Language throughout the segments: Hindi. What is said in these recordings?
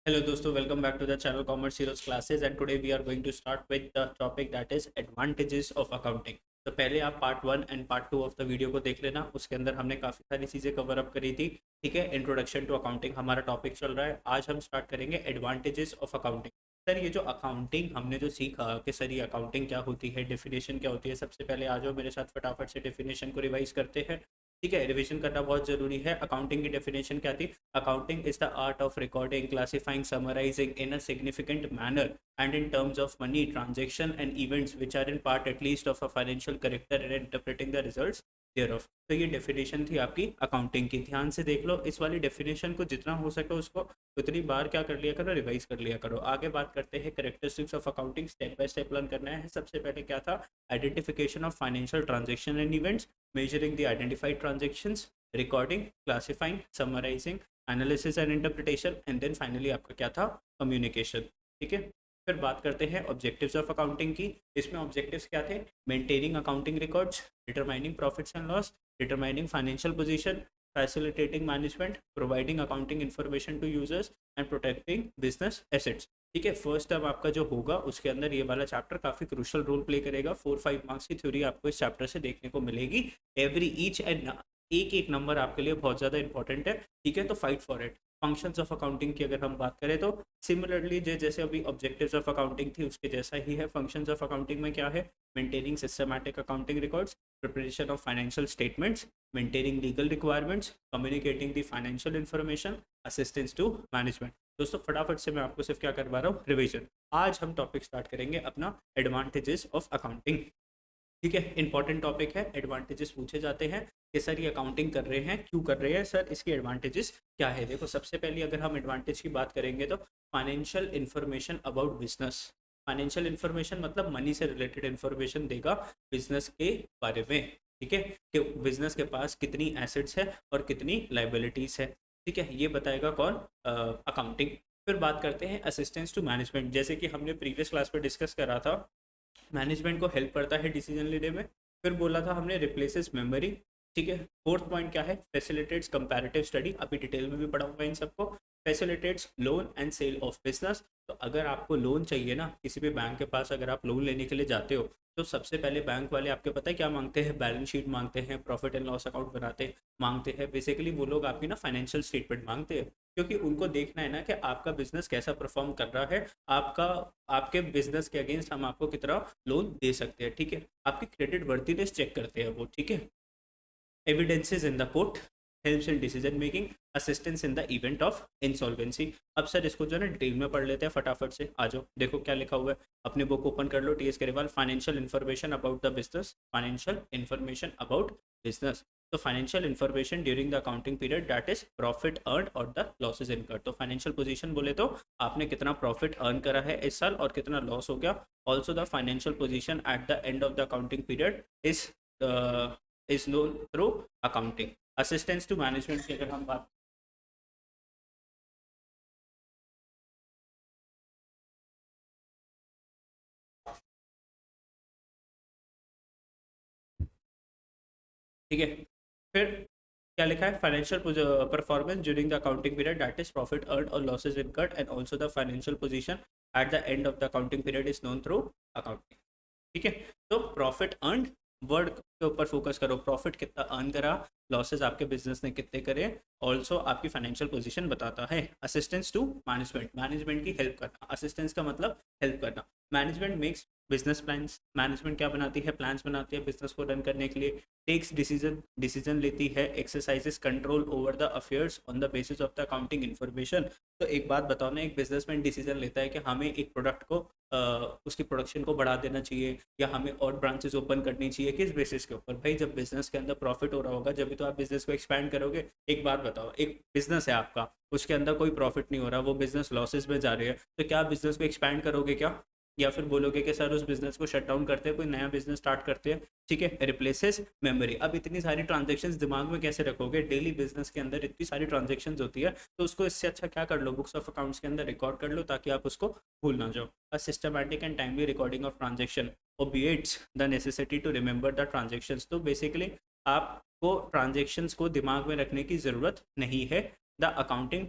Hello दोस्तों, welcome back to the channel Commerce Heroes classes and today we are going to start with the topic that is advantages of accounting। तो पहले आप part 1 and part 2 of the video को देख लेना, उसके अंदर हमने काफ़ी सारी चीज़ें कवर अप करी थी। ठीक है, इंट्रोडक्शन टू अकाउंटिंग हमारा टॉपिक चल रहा है। आज हम स्टार्ट करेंगे एडवांटेजेस ऑफ अकाउंटिंग। सर ये जो अकाउंटिंग हमने जो सीखा कि सर ये अकाउंटिंग क्या होती है, डेफिनेशन क्या होती है, सबसे पहले आ जाओ मेरे साथ फटाफट से डेफिनेशन को रिवाइज करते हैं। ठीक है, रिवीजन करना बहुत जरूरी है। अकाउंटिंग की डेफिनेशन क्या थी? Accounting is the art of recording, classifying, summarising in a significant manner and in terms of money transaction and events which are in part at least of a financial character and interpreting the results thereof। तो ये डेफिनेशन थी आपकी अकाउंटिंग की। ध्यान से देख लो, इस वाली डेफिनेशन को जितना हो सके उसको उतनी बार क्या कर लिया करो, रिवाइज कर लिया करो। आगे बात करते हैं characteristics of accounting, step by step learn करना है। सबसे पहले क्या था? Identification of financial transaction and events, measuring the identified transactions, recording, classifying, summarizing, analysis and interpretation, and then finally आपका क्या था? communication। ठीक है, फिर बात करते हैं ऑब्जेक्टिव्स ऑफ अकाउंटिंग की। इसमें ऑब्जेक्टिव्स क्या थे? Maintaining accounting records, determining profits and loss, determining financial position, facilitating management, providing accounting information to users and protecting business assets. ठीक है, फर्स्ट टर्म आपका जो होगा उसके अंदर ये वाला चैप्टर काफी क्रूशल रोल प्ले करेगा। 4-5 मार्क्स की थ्योरी आपको इस चैप्टर से देखने को मिलेगी। एवरी ईच एंड एक एक नंबर आपके लिए बहुत ज़्यादा इंपॉर्टेंट है। ठीक है, तो fight for it. Functions of accounting की अगर हम बात करें तो सिमिलरली जैसे अभी ऑब्जेक्टिव्स ऑफ अकाउंटिंग थी उसके जैसा ही है। फंक्शंस ऑफ अकाउंटिंग में क्या है? Maintaining systematic accounting records, preparation of financial statements, maintaining legal requirements, communicating the financial information, assistance to management. दोस्तों फटाफट से मैं आपको सिर्फ क्या करवा रहा हूँ, रिविजन। आज हम टॉपिक स्टार्ट करेंगे अपना एडवांटेजेस ऑफ अकाउंटिंग। ठीक है, इंपॉर्टेंट टॉपिक है। एडवांटेजेस पूछे जाते हैं कि सर ये अकाउंटिंग कर रहे हैं, क्यों कर रहे हैं सर, इसकी एडवांटेजेस क्या है। देखो सबसे पहले अगर हम एडवांटेज की बात करेंगे तो financial information about business. Financial information मतलब मनी से रिलेटेड इन्फॉर्मेशन देगा बिजनेस के बारे में। ठीक है, कि बिजनेस के पास कितनी एसेट्स है और कितनी लाइबिलिटीज है। ठीक है, ये बताएगा कौन? अकाउंटिंग। फिर बात करते हैं असिस्टेंस टू मैनेजमेंट। जैसे कि हमने प्रीवियस क्लास में डिस्कस करा था, मैनेजमेंट को हेल्प करता है डिसीजन लेने में। फिर बोला था हमने रिप्लेसेस मेमोरी। ठीक है, फोर्थ पॉइंट क्या है? Facilitates comparative study. अभी डिटेल में भी पढ़ाऊंगा इन सबको। Facilitates loan and sale of business. तो अगर आपको लोन चाहिए ना, किसी भी बैंक के पास अगर आप लोन लेने के लिए जाते हो तो सबसे पहले बैंक वाले आपके पता है क्या मांगते हैं? बैलेंस शीट मांगते हैं, प्रॉफिट एंड लॉस अकाउंट बनाते मांगते हैं। बेसिकली वो लोग आपकी ना फाइनेंशियल स्टेटमेंट मांगते हैं, क्योंकि उनको देखना है ना कि आपका बिजनेस कैसा परफॉर्म कर रहा है। आपका आपके बिजनेस के अगेंस्ट हम आपको कितना लोन दे सकते हैं। ठीक है, आपकी क्रेडिट वर्दीनेस चेक करते हैं वो। ठीक है, evidences in the court, helps in decision making, assistance in the event of insolvency. अब सर इसको जो है ना डिटेल में पढ़ लेते हैं फटाफट से। आ जाओ, देखो क्या लिखा हुआ है। अपनी बुक ओपन कर लो, टीएस केरवाल, financial information about the business. Financial information about business. तो financial information during the accounting period, that is profit earn और द लॉसेज इनकर्ड। तो फाइनेंशियल पोजीशन बोले तो आपने कितना प्रॉफिट अर्न करा है इस साल और कितना लॉस हो गया। Also the financial position at the end of the accounting period is known through accounting. Assistance to management की अगर हम बात, ठीक है, फिर क्या लिखा है? Financial performance during the accounting period, that is profit earn और losses incurred, and also the financial position at the end of the accounting period is known through accounting. ठीक है, तो प्रॉफिट अर्न वर्ड के ऊपर फोकस करो। प्रॉफिट कितना अर्न करा, लॉसेस आपके बिजनेस ने कितने करे, ऑल्सो आपकी फाइनेंशियल पोजीशन बताता है। असिस्टेंस टू मैनेजमेंट, मैनेजमेंट की हेल्प करना। असिस्टेंस का मतलब हेल्प करना। Management makes business plans. Management क्या बनाती है? प्लान्स बनाती है बिजनेस को रन करने के लिए। टेक्स डिसीजन, डिसीजन लेती है। Exercises control over the affairs on the basis of the accounting information. तो एक बात बताओ ना, एक बिजनेसमैन डिसीजन लेता है कि हमें एक प्रोडक्ट को उसकी प्रोडक्शन को बढ़ा देना चाहिए या हमें और ब्रांचेस ओपन करनी चाहिए। किस बेसिस के ऊपर? भाई जब बिजनेस के अंदर प्रॉफिट हो रहा होगा जब भी तो आप बिजनेस को एक्सपैंड करोगे। एक बात बताओ, एक बिजनेस है आपका, उसके अंदर कोई प्रॉफिट नहीं हो रहा, वो बिजनेस लॉसेस में जा रही है, तो क्या बिजनेस को एक्सपैंड करोगे क्या? या फिर बोलोगे कि सर उस बिजनेस को शट डाउन करते हैं, कोई नया बिजनेस स्टार्ट करते हैं। ठीक है, रिप्लेसेस मेमोरी। अब इतनी सारी ट्रांजेक्शंस दिमाग में कैसे रखोगे? डेली बिजनेस के अंदर इतनी सारी ट्रांजेक्शंस होती है, तो उसको इससे अच्छा क्या कर लो, बुक्स ऑफ अकाउंट्स के अंदर रिकॉर्ड कर लो ताकि आप उसको भूल ना जाओ। A systematic and timely recording of transaction obviates the necessity to remember the transactions. तो बेसिकली आपको ट्रांजेक्शंस को दिमाग में रखने की ज़रूरत नहीं है। The accounting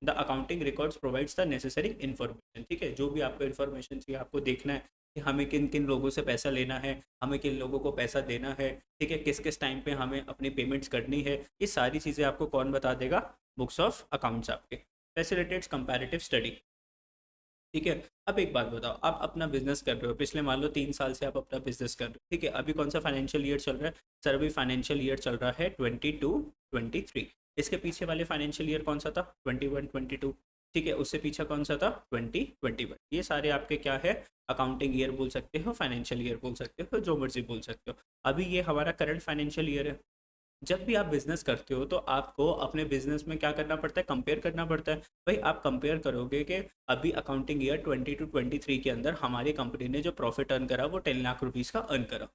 the accounting records provides the necessary information. ठीक है, जो भी आपको इन्फॉर्मेशन चाहिए, आपको देखना है कि हमें किन किन लोगों से पैसा लेना है, हमें किन लोगों को पैसा देना है, ठीक है, किस किस टाइम पे हमें अपनी पेमेंट्स करनी है, ये सारी चीज़ें आपको कौन बता देगा? बुक्स ऑफ अकाउंट्स आपके। Facilitates comparative study. ठीक है, अब एक बात बताओ, आप अपना बिजनेस कर रहे हो, पिछले मान लो 3 साल से आप अपना बिजनेस कर रहे हो, ठीक है, अभी कौन सा फाइनेंशियल ईयर चल रहा है? सर अभी फाइनेंशियल ईयर चल रहा है 22-23। इसके पीछे वाले फाइनेंशियल ईयर कौन सा था? 21-22। ठीक है, उससे पीछे कौन सा था? 20-21। ये सारे आपके क्या है? अकाउंटिंग ईयर बोल सकते हो, फाइनेंशियल ईयर बोल सकते हो, जो मर्जी बोल सकते हो। अभी ये हमारा करंट फाइनेंशियल ईयर है। जब भी आप बिजनेस करते हो तो आपको अपने बिजनेस में क्या करना पड़ता है? कंपेयर करना पड़ता है। भाई आप कंपेयर करोगे कि अभी अकाउंटिंग ईयर 20 to 23 के अंदर हमारी कंपनी ने जो प्रॉफिट अर्न करा वो 10 लाख रुपीज़ का अर्न करा।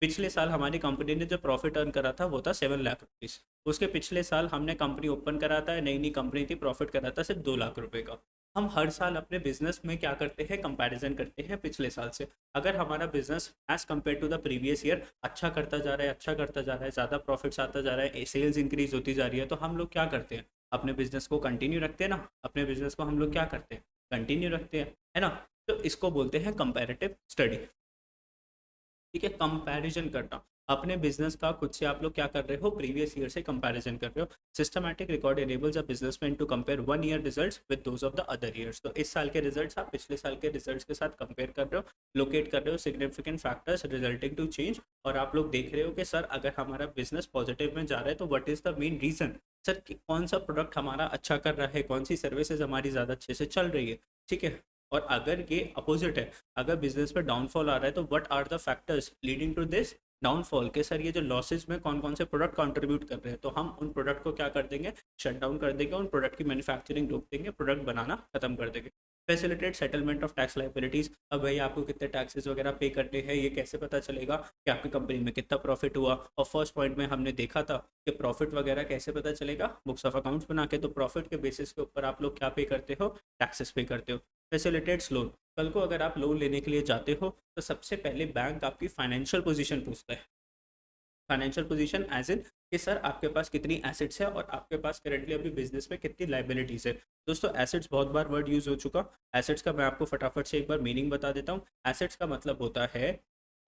पिछले साल हमारी कंपनी ने जो प्रॉफिट अर्न करा था वो था 7 लाख रुपीज़। उसके पिछले साल हमने कंपनी ओपन करा था, नई नई कंपनी थी, प्रॉफिट करा था सिर्फ 2 लाख रुपए का। हम हर साल अपने बिजनेस में क्या करते हैं? कंपैरिजन करते हैं पिछले साल से। अगर हमारा business as compare to the previous year अच्छा करता जा रहा है, अच्छा करता जा रहा है, ज़्यादा प्रॉफिट्स आता जा रहा है, सेल्स इंक्रीज होती जा रही है, तो हम लोग क्या करते हैं? अपने बिजनेस को कंटिन्यू रखते हैं ना। अपने बिजनेस को हम लोग क्या करते हैं? कंटिन्यू रखते हैं, है ना। तो इसको बोलते हैं कंपैरेटिव स्टडी। ठीक है, कंपैरिजन करना अपने बिजनेस का, खुद से आप लोग क्या कर रहे हो? प्रीवियस ईयर से कंपैरिजन कर रहे हो। Systematic record enables a businessman to compare 1 year results with those of the other years. तो इस साल के रिजल्ट्स आप पिछले साल के रिजल्ट्स के साथ कंपेयर कर रहे हो, लोकेट कर रहे हो significant factors resulting to change, और आप लोग देख रहे हो कि सर अगर हमारा बिजनेस पॉजिटिव में जा रहा है तो what is the main reason? Sir कौन सा प्रोडक्ट हमारा अच्छा कर रहा है, कौन सी सर्विसेज हमारी ज़्यादा अच्छे से चल रही है। ठीक है, और अगर ये अपोजिट है, अगर बिजनेस में डाउनफॉल आ रहा है, तो what are the factors leading to this downfall? के सर ये जो लॉसेज में कौन कौन से प्रोडक्ट कंट्रीब्यूट कर रहे हैं, तो हम उन प्रोडक्ट को क्या कर देंगे? शट डाउन कर देंगे, उन प्रोडक्ट की मैन्युफैक्चरिंग रोक देंगे, प्रोडक्ट बनाना खत्म कर देंगे। Facilitate settlement of tax liabilities. अब भाई आपको कितने टैक्सेस वगैरह पे करने हैं, ये कैसे पता चलेगा कि आपकी कंपनी में कितना प्रॉफिट हुआ? और फर्स्ट पॉइंट में हमने देखा था कि प्रॉफिट वगैरह कैसे पता चलेगा? बुक्स ऑफ अकाउंट्स बना के। तो प्रॉफिट के बेसिस के ऊपर आप लोग क्या पे करते हो? टैक्सेस पे करते हो। Facilitates loan. कल को अगर आप लोन लेने के लिए जाते हो तो सबसे पहले बैंक आपकी फाइनेंशियल पोजीशन पूछता है। फाइनेंशियल पोजीशन एज इन कि सर आपके पास कितनी एसेट्स है और आपके पास करेंटली अभी बिजनेस में कितनी लाइबिलिटीज है। दोस्तों एसेट्स बहुत बार वर्ड यूज हो चुका। एसेट्स का मैं आपको फटाफट से एक बार मीनिंग बता देता हूँ। एसेट्स का मतलब होता है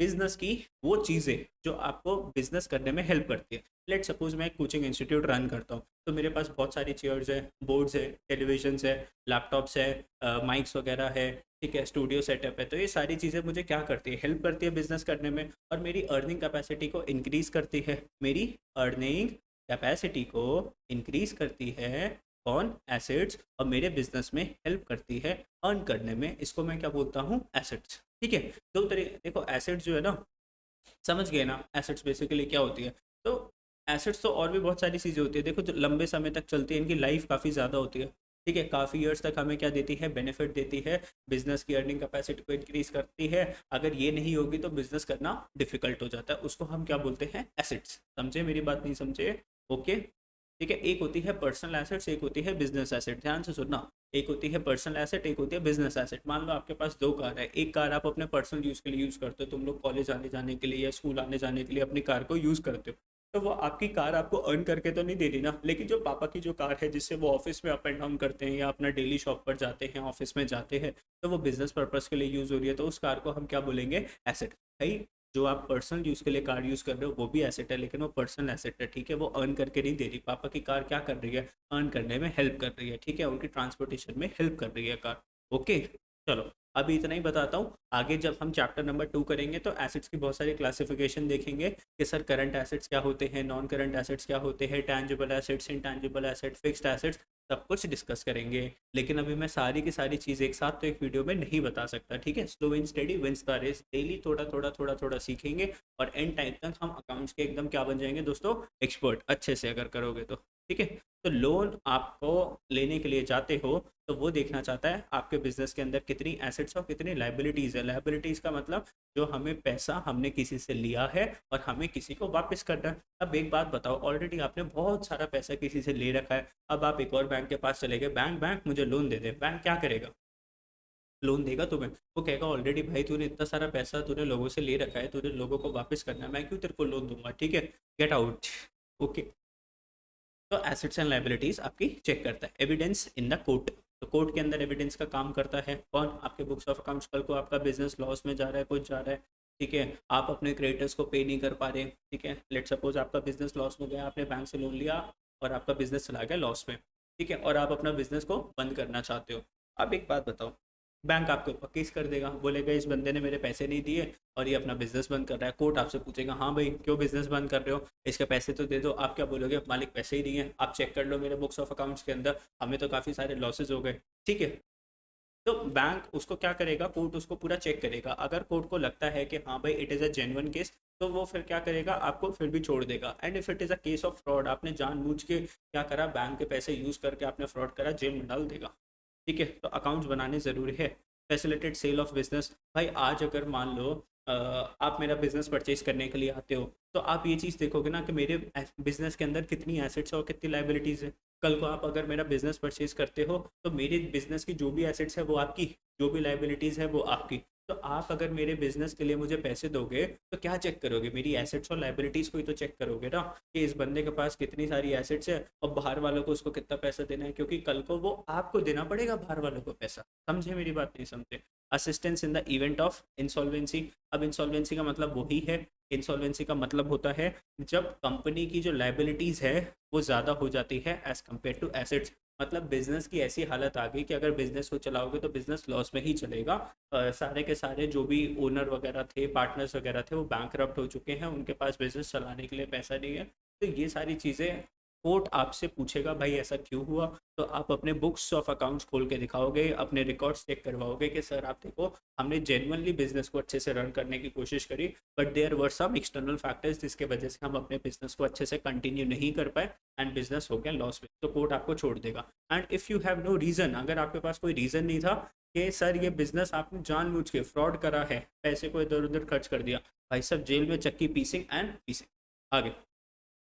बिजनेस की वो चीज़ें जो आपको बिजनेस करने में हेल्प करती है। लेट सपोज मैं एक कोचिंग इंस्टीट्यूट रन करता हूँ, तो मेरे पास बहुत सारी चेयर्स है, बोर्ड्स है, टेलीविजन्स है, लैपटॉप्स है, माइक्स वगैरह है, ठीक है, स्टूडियो सेटअप है। तो ये सारी चीज़ें मुझे क्या करती है? हेल्प करती है बिजनेस करने में, और मेरी अर्निंग कैपेसिटी को इंक्रीज करती है। मेरी अर्निंग कैपेसिटी को इंक्रीज करती है कौन? एसेट्स। और मेरे बिजनेस में हेल्प करती है अर्न करने में। इसको मैं क्या बोलता हूँ? एसेट्स। ठीक है, दो तरीके देखो, एसेट्स जो है ना, समझ गए ना एसेट्स बेसिकली क्या होती है? तो एसेट्स तो और भी बहुत सारी चीज़ें होती है, देखो जो लंबे समय तक चलती है, इनकी लाइफ काफ़ी ज़्यादा होती है। ठीक है, काफ़ी ईयर्स तक हमें क्या देती है? बेनिफिट देती है, बिजनेस की अर्निंग कैपेसिटी को इंक्रीज करती है। अगर ये नहीं होगी तो बिजनेस करना डिफिकल्ट हो जाता है। उसको हम क्या बोलते हैं? एसेट्स। समझे मेरी बात? नहीं समझे? ओके। ठीक है, एक होती है पर्सनल एसेट्स, एक होती है बिजनेस एसेट। ध्यान से सुनना, एक होती है पर्सनल एसेट, एक होती है बिजनेस एसेट। मान लो आपके पास 2 कार है, एक कार आप अपने पर्सनल यूज़ के लिए यूज़ करते हो, तुम लोग कॉलेज आने जाने के लिए या स्कूल आने जाने के लिए अपनी कार को यूज़ करते हो, तो वो आपकी कार आपको अर्न करके तो नहीं दे रही ना। लेकिन जो पापा की जो कार है जिससे वो ऑफिस में अप एंड डाउन करते हैं या अपना डेली शॉप पर जाते हैं, ऑफिस में जाते हैं, तो वो बिजनेस पर्पज़ के लिए यूज़ हो रही है, तो उस कार को हम क्या बोलेंगे? एसेट। भाई जो आप पर्सनल यूज़ के लिए कार यूज़ कर रहे हो वो भी एसेट है, लेकिन वो पर्सनल एसेट है। ठीक है, वो अर्न करके नहीं दे रही। पापा की कार क्या कर रही है? अर्न करने में हेल्प कर रही है। ठीक है, उनकी ट्रांसपोर्टेशन में हेल्प कर रही है कार। ओके, चलो अभी इतना ही बताता हूँ। आगे जब हम चैप्टर नंबर 2 करेंगे तो एसेट्स की बहुत सारी क्लासिफिकेशन देखेंगे कि सर करंट एसेट्स क्या होते हैं, नॉन करंट एसेट्स क्या होते हैं, tangible assets, intangible asset, fixed assets, सब कुछ डिस्कस करेंगे। लेकिन अभी मैं सारी की सारी चीज़ एक साथ तो एक वीडियो में नहीं बता सकता। ठीक है, slow and study wins the race. Daily थोड़ा थोड़ा थोड़ा थोड़ा सीखेंगे और एंड टाइम तक हम अकाउंट्स के एकदम क्या बन जाएंगे दोस्तों? एक्सपर्ट, अच्छे से अगर करोगे तो। ठीक है, तो लोन आपको लेने के लिए जाते हो तो वो देखना चाहता है आपके बिजनेस के अंदर कितनी एसेट्स और कितनी लाइबिलिटीज़ है। लाइबिलिटीज़ का मतलब जो हमें पैसा हमने किसी से लिया है और हमें किसी को वापस करना है। अब एक बात बताओ, ऑलरेडी आपने बहुत सारा पैसा किसी से ले रखा है, अब आप एक और बैंक के पास चले गए, बैंक बैंक मुझे लोन दे दे। बैंक क्या करेगा? लोन देगा तुम्हें? वो कहेगा ऑलरेडी भाई तूने इतना सारा पैसा तूने लोगों से ले रखा है, तूने लोगों को वापस करना है, मैं क्यों तेरे को लोन दूंगा? ठीक है, गेट आउट। ओके। तो एसेट्स एंड लाइबिलिटीज आपकी चेक करता है। एविडेंस इन द कोर्ट, तो कोर्ट के अंदर एविडेंस का काम करता है कौन? आपके बुक्स ऑफ अकाउंट्स। कल को आपका बिजनेस लॉस में जा रहा है, कुछ जा रहा है, ठीक है, आप अपने क्रेडिटर्स को पे नहीं कर पा रहे, ठीक है, लेट सपोज आपका बिजनेस लॉस में गया, आपने बैंक से लोन लिया और आपका बिजनेस चला गया लॉस में, ठीक है, और आप अपना बिजनेस को बंद करना चाहते हो। अब एक बात बताओ, बैंक आपके ऊपर केस कर देगा, बोलेगा इस बंदे ने मेरे पैसे नहीं दिए और ये अपना बिजनेस बंद कर रहा है। कोर्ट आपसे पूछेगा हाँ भाई क्यों बिजनेस बंद कर रहे हो, इसके पैसे तो दे दो। आप क्या बोलोगे? मालिक पैसे ही नहीं है, आप चेक कर लो मेरे बुक्स ऑफ अकाउंट्स के अंदर, हमें तो काफ़ी सारे लॉसेज हो गए, ठीक है। तो बैंक उसको क्या करेगा, कोर्ट उसको पूरा चेक करेगा। अगर कोर्ट को लगता है कि हाँ भाई it is a genuine case, तो वो फिर क्या करेगा, आपको फिर भी छोड़ देगा। And if it is a case of fraud, आपने जानबूझ के क्या करा, बैंक के पैसे यूज़ करके आपने फ्रॉड करा, जेल में डाल देगा, ठीक है। तो अकाउंट्स बनाने ज़रूरी है। फैसिलिटेड सेल ऑफ बिजनेस, भाई आज अगर मान लो आप मेरा बिजनेस परचेज करने के लिए आते हो, तो आप ये चीज़ देखोगे ना कि मेरे बिजनेस के अंदर कितनी एसेट्स है और कितनी लाइबिलिटीज़ है। कल को आप अगर मेरा बिजनेस परचेज करते हो, तो मेरे बिजनेस की जो भी एसेट्स है वो आपकी, जो भी लाइबिलिटीज़ है वो आपकी। तो आप अगर मेरे बिजनेस के लिए मुझे पैसे दोगे, तो क्या चेक करोगे? मेरी एसेट्स और लाइबिलिटीज़ को ही तो चेक करोगे ना, कि इस बंदे के पास कितनी सारी एसेट्स है और बाहर वालों को उसको कितना पैसा देना है, क्योंकि कल को वो आपको देना पड़ेगा बाहर वालों को पैसा। समझे मेरी बात? नहीं समझे? Assistance in the event of insolvency, अब इंसॉल्वेंसी का मतलब वही है, इंसॉल्वेंसी का मतलब होता है जब कंपनी की जो लाइबिलिटीज़ है वो ज़्यादा हो जाती है एज़ कम्पेयर टू एसेट्स। मतलब बिजनेस की ऐसी हालत आ गई कि अगर बिजनेस को चलाओगे तो बिजनेस लॉस में ही चलेगा। सारे के सारे जो भी ओनर वगैरह थे, पार्टनर्स वगैरह थे, वो बैंकरप्ट हो चुके हैं, उनके पास बिजनेस चलाने के लिए पैसा नहीं है। तो ये सारी चीज़ें कोर्ट आपसे पूछेगा भाई ऐसा क्यों हुआ, तो आप अपने बुक्स ऑफ अकाउंट्स खोल के दिखाओगे, अपने रिकॉर्ड्स चेक करवाओगे कि सर आप देखो हमने जेन्युइनली बिजनेस को अच्छे से रन करने की कोशिश करी, but there were some external factors जिसके वजह से हम अपने बिजनेस को अच्छे से कंटिन्यू नहीं कर पाए एंड बिजनेस हो गया लॉस में। तो कोर्ट आपको छोड़ देगा। And if you have no reason, अगर आपके पास कोई रीज़न नहीं था कि सर ये बिजनेस आपने जानबूझ के फ्रॉड करा है, पैसे को इधर उधर खर्च कर दिया, भाई सब जेल में चक्की पीसिंग एंड पीसिंग। आगे,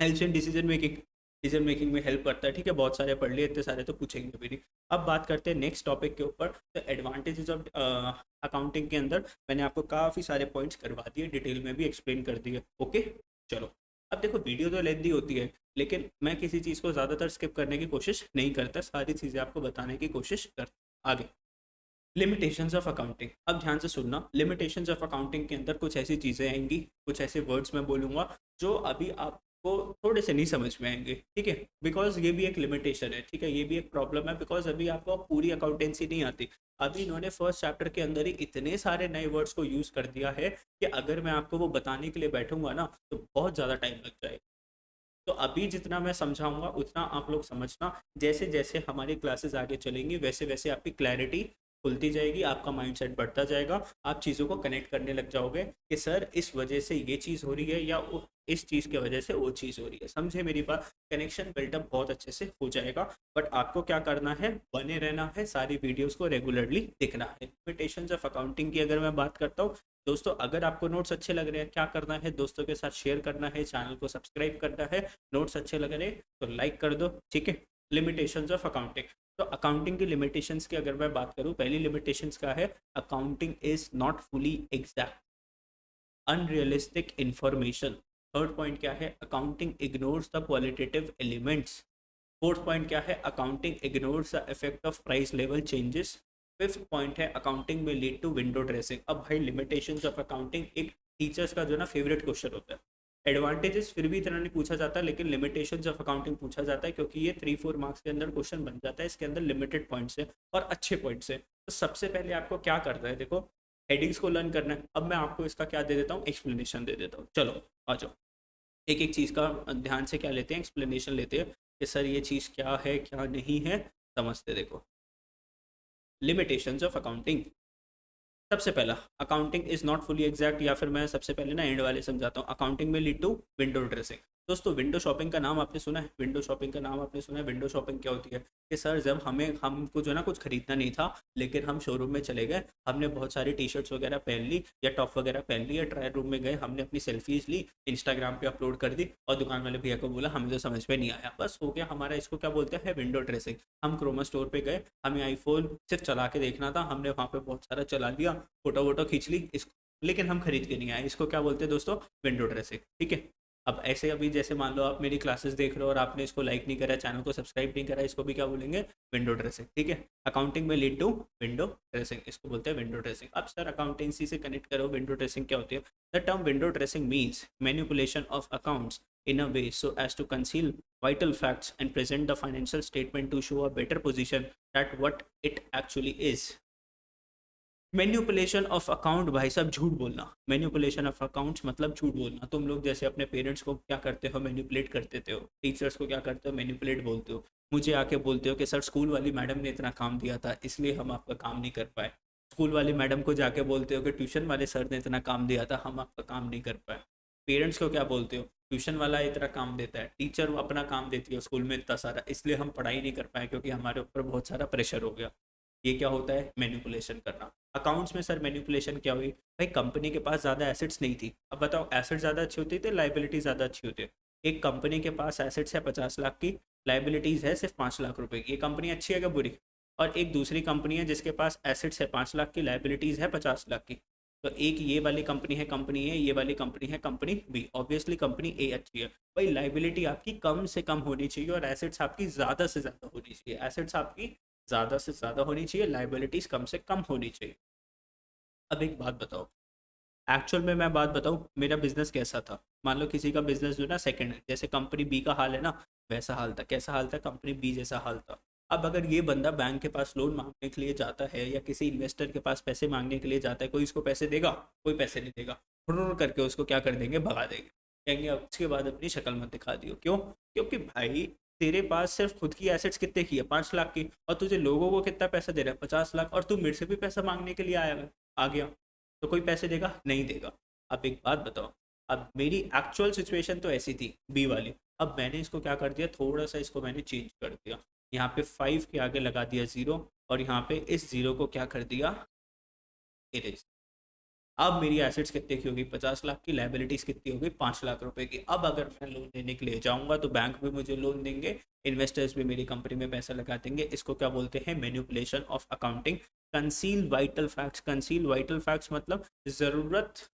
helps in decision making, decision making में हेल्प करता है, ठीक है, बहुत सारे पढ़ लिए, इतने सारे तो पूछेंगे भी नहीं। अब बात करते हैं नेक्स्ट टॉपिक के ऊपर, तो एडवांटेजेस ऑफ अकाउंटिंग के अंदर मैंने आपको काफ़ी सारे पॉइंट्स करवा दिए, डिटेल में भी एक्सप्लेन कर दिए, ओके। चलो, अब देखो वीडियो तो लेंदी होती है, लेकिन मैं किसी चीज़ को ज़्यादातर स्किप करने की कोशिश नहीं करता, सारी चीज़ें आपको बताने की कोशिश करता। आगे, लिमिटेशंस ऑफ अकाउंटिंग, अब ध्यान से सुनना। लिमिटेशंस ऑफ अकाउंटिंग के अंदर कुछ ऐसी चीज़ें आएंगी, कुछ ऐसे वर्ड्स मैं बोलूँगा जो अभी आपको थोड़े से नहीं समझ में आएंगे, ठीक है, बिकॉज ये भी एक लिमिटेशन है, ठीक है, ये भी एक प्रॉब्लम है, बिकॉज अभी आपको पूरी अकाउंटेंसी नहीं आती। अभी इन्होंने फर्स्ट चैप्टर के अंदर ही इतने सारे नए वर्ड्स को यूज़ कर दिया है कि अगर मैं आपको वो बताने के लिए बैठूंगा ना तो बहुत ज़्यादा टाइम लग जाएगा। तो अभी जितना मैं समझाऊंगा उतना आप लोग समझना, जैसे जैसे हमारी क्लासेस आगे चलेंगी वैसे वैसे आपकी क्लैरिटी खुलती जाएगी, आपका माइंडसेट बढ़ता जाएगा, आप चीज़ों को कनेक्ट करने लग जाओगे कि सर इस वजह से ये चीज़ हो रही है या इस चीज़ की वजह से वो चीज़ हो रही है। समझे मेरी बात? कनेक्शन बिल्टअप बहुत अच्छे से हो जाएगा। बट आपको क्या करना है, बने रहना है, सारी वीडियोस को रेगुलरली देखना है। लिमिटेशंस ऑफ अकाउंटिंग की अगर मैं बात करता हूँ दोस्तों, अगर आपको नोट्स अच्छे लग रहे हैं, क्या करना है, दोस्तों के साथ शेयर करना है, चैनल को सब्सक्राइब करना है, नोट्स अच्छे लग रहे हैं तो लाइक कर दो, ठीक है। लिमिटेशंस ऑफ अकाउंटिंग, तो अकाउंटिंग की लिमिटेशंस की अगर मैं बात करूं, पहली लिमिटेशंस क्या है, accounting is not fully exact, unrealistic information. Third point क्या है, accounting ignores the qualitative elements. Fourth point क्या है, accounting ignores the effect of price level changes. Fifth point है, अकाउंटिंग में लीड टू विंडो ड्रेसिंग। अब भाई लिमिटेशंस ऑफ अकाउंटिंग एक टीचर्स का जो ना फेवरेट क्वेश्चन होता है। एडवांटेजेस फिर भी इतना नहीं पूछा जाता, लेकिन लिमिटेशंस ऑफ अकाउंटिंग पूछा जाता है, क्योंकि ये 3-4 मार्क्स के अंदर क्वेश्चन बन जाता है। इसके अंदर लिमिटेड पॉइंट्स है और अच्छे पॉइंट्स है। तो सबसे पहले आपको क्या करना है, देखो हेडिंग्स को लर्न करना है। अब मैं आपको इसका क्या दे देता हूँ, एक्सप्लेनेशन दे देता हूँ। चलो आ जाओ, एक एक चीज़ का ध्यान से क्या लेते हैं, एक्सप्लेनेशन लेते हैं कि सर ये चीज़ क्या है क्या नहीं है, समझते। देखो, लिमिटेशंस ऑफ अकाउंटिंग, सबसे पहला, accounting is not fully exact, या फिर मैं सबसे पहले ना एंड वाले समझाता हूँ। अकाउंटिंग में लीड टू विंडो ड्रेसिंग। दोस्तों विंडो शॉपिंग का नाम आपने सुना है? विंडो शॉपिंग का नाम आपने सुना है? विंडो शॉपिंग क्या होती है कि सर जब हमको जो ना कुछ खरीदना नहीं था, लेकिन हम शोरूम में चले गए, हमने बहुत सारी टी शर्ट्स वगैरह पहन ली या टॉप वगैरह पहन ली, या ट्रायल रूम में गए, हमने अपनी सेल्फीज ली, इंस्टाग्राम पे अपलोड कर दी और दुकान वाले भैया को बोला हमें तो समझ में नहीं आया, बस हो गया हमारा। इसको क्या बोलते हैं, विंडो ड्रेसिंग। हम क्रोमा स्टोर पे गए, हमें आईफोन सिर्फ चला के देखना था, हमने वहाँ पे बहुत सारा चला लिया, फोटो वोटो खींच ली, लेकिन हम खरीद के नहीं आए। इसको क्या बोलते हैं दोस्तों, विंडो ड्रेसिंग, ठीक है। अब ऐसे अभी जैसे मान लो आप मेरी क्लासेस देख रहे हो और आपने इसको लाइक नहीं करा, चैनल को सब्सक्राइब नहीं करा, इसको भी क्या बोलेंगे? Window dressing. ठीक है, अकाउंटिंग में लीड टू विंडो ड्रेसिंग, इसको बोलते हैं विंडो ड्रेसिंग। अब सर अकाउंटेंसी से कनेक्ट करो, विंडो ड्रेसिंग क्या होती है? The term window dressing means manipulation of accounts in a way so as to conceal vital facts and present the financial statement to show a better position that what it actually is। Manipulation of account, भाई साहब झूठ बोलना। मैन्युपुलेशन ऑफ अकाउंट्स मतलब झूठ बोलना। तुम लोग जैसे अपने पेरेंट्स को क्या करते हो? मैन्युपुलेट कर देते हो। टीचर्स को क्या करते हो? मैन्युपुलेट बोलते हो। मुझे आके बोलते हो कि सर स्कूल वाली मैडम ने इतना काम दिया था इसलिए हम आपका काम नहीं कर पाए। स्कूल वाली मैडम को जाके बोलते हो कि ट्यूशन वाले सर ने इतना काम दिया था, हम आपका काम नहीं कर पाए। पेरेंट्स को क्या बोलते हो? ट्यूशन वाला इतना काम देता है, टीचर अपना काम देती है स्कूल में इतना सारा, इसलिए हम पढ़ाई नहीं कर पाए क्योंकि हमारे ऊपर बहुत सारा प्रेशर हो गया। ये क्या होता है? मैनिपुलेशन करना। अकाउंट्स में सर मैनिपुलेशन क्या हुई? भाई कंपनी के पास ज़्यादा एसेट्स नहीं थी। अब बताओ एसेट ज़्यादा अच्छी होती थी, लाइबिलिटी ज़्यादा अच्छी होती है? एक कंपनी के पास एसेट्स है 50 लाख की, लाइबिलिटीज़ है सिर्फ 5 लाख रुपए की, ये कंपनी अच्छी है क्या बुरी? और एक दूसरी कंपनी है जिसके पास एसेट्स है 5 लाख की, लाइबिलिटीज़ है 50 लाख की। तो एक ये वाली कंपनी है, कंपनी ए, ये वाली कंपनी है, कंपनी बी। ऑब्वियसली कंपनी ए अच्छी है। भाई लाइबिलिटी आपकी कम से कम होनी चाहिए और एसेट्स आपकी ज़्यादा से ज़्यादा होनी चाहिए। एसेट्स आपकी ज़्यादा से ज़्यादा होनी चाहिए, लाइबिलिटीज़ कम से कम होनी चाहिए। अब एक बात बताओ, एक्चुअल में मैं बात बताऊँ मेरा बिजनेस कैसा था? मान लो किसी का बिजनेस जो ना सेकंड है, जैसे कंपनी बी का हाल है ना, वैसा हाल था। कैसा हाल था? कंपनी बी जैसा हाल था। अब अगर ये बंदा बैंक के पास लोन मांगने के लिए जाता है या किसी इन्वेस्टर के पास पैसे मांगने के लिए जाता है, कोई इसको पैसे देगा? कोई पैसे नहीं देगा। फुर्र करके उसको क्या कर देंगे? भगा देंगे। कहेंगे अब उसके बाद अपनी शक्ल मत दिखा दियो। क्यों? क्योंकि भाई तेरे पास सिर्फ खुद की एसेट्स कितने की है? 5 लाख की, और तुझे लोगों को कितना पैसा दे रहा है? 50 लाख, और तू मेरे से भी पैसा मांगने के लिए आ गया, तो कोई पैसे देगा? नहीं देगा। अब एक बात बताओ, अब मेरी एक्चुअल सिचुएशन तो ऐसी थी बी वाली। अब मैंने इसको क्या कर दिया, थोड़ा सा इसको मैंने चेंज कर दिया। यहाँ पे 5 के आगे लगा दिया 0, और यहाँ पे इस 0 को क्या कर दिया? इरेज। अब मेरी एसेट्स कितने की होगी? 50 लाख की। लाइबिलिटीज कितनी होगी? 5 लाख रुपए की। अब अगर मैं लोन देने के लिए जाऊंगा तो बैंक भी मुझे लोन देंगे, इन्वेस्टर्स भी मेरी कंपनी में पैसा लगा देंगे। इसको क्या बोलते हैं? Manipulation of accounting. Conceal vital facts. Conceal vital facts मतलब ज़रूरत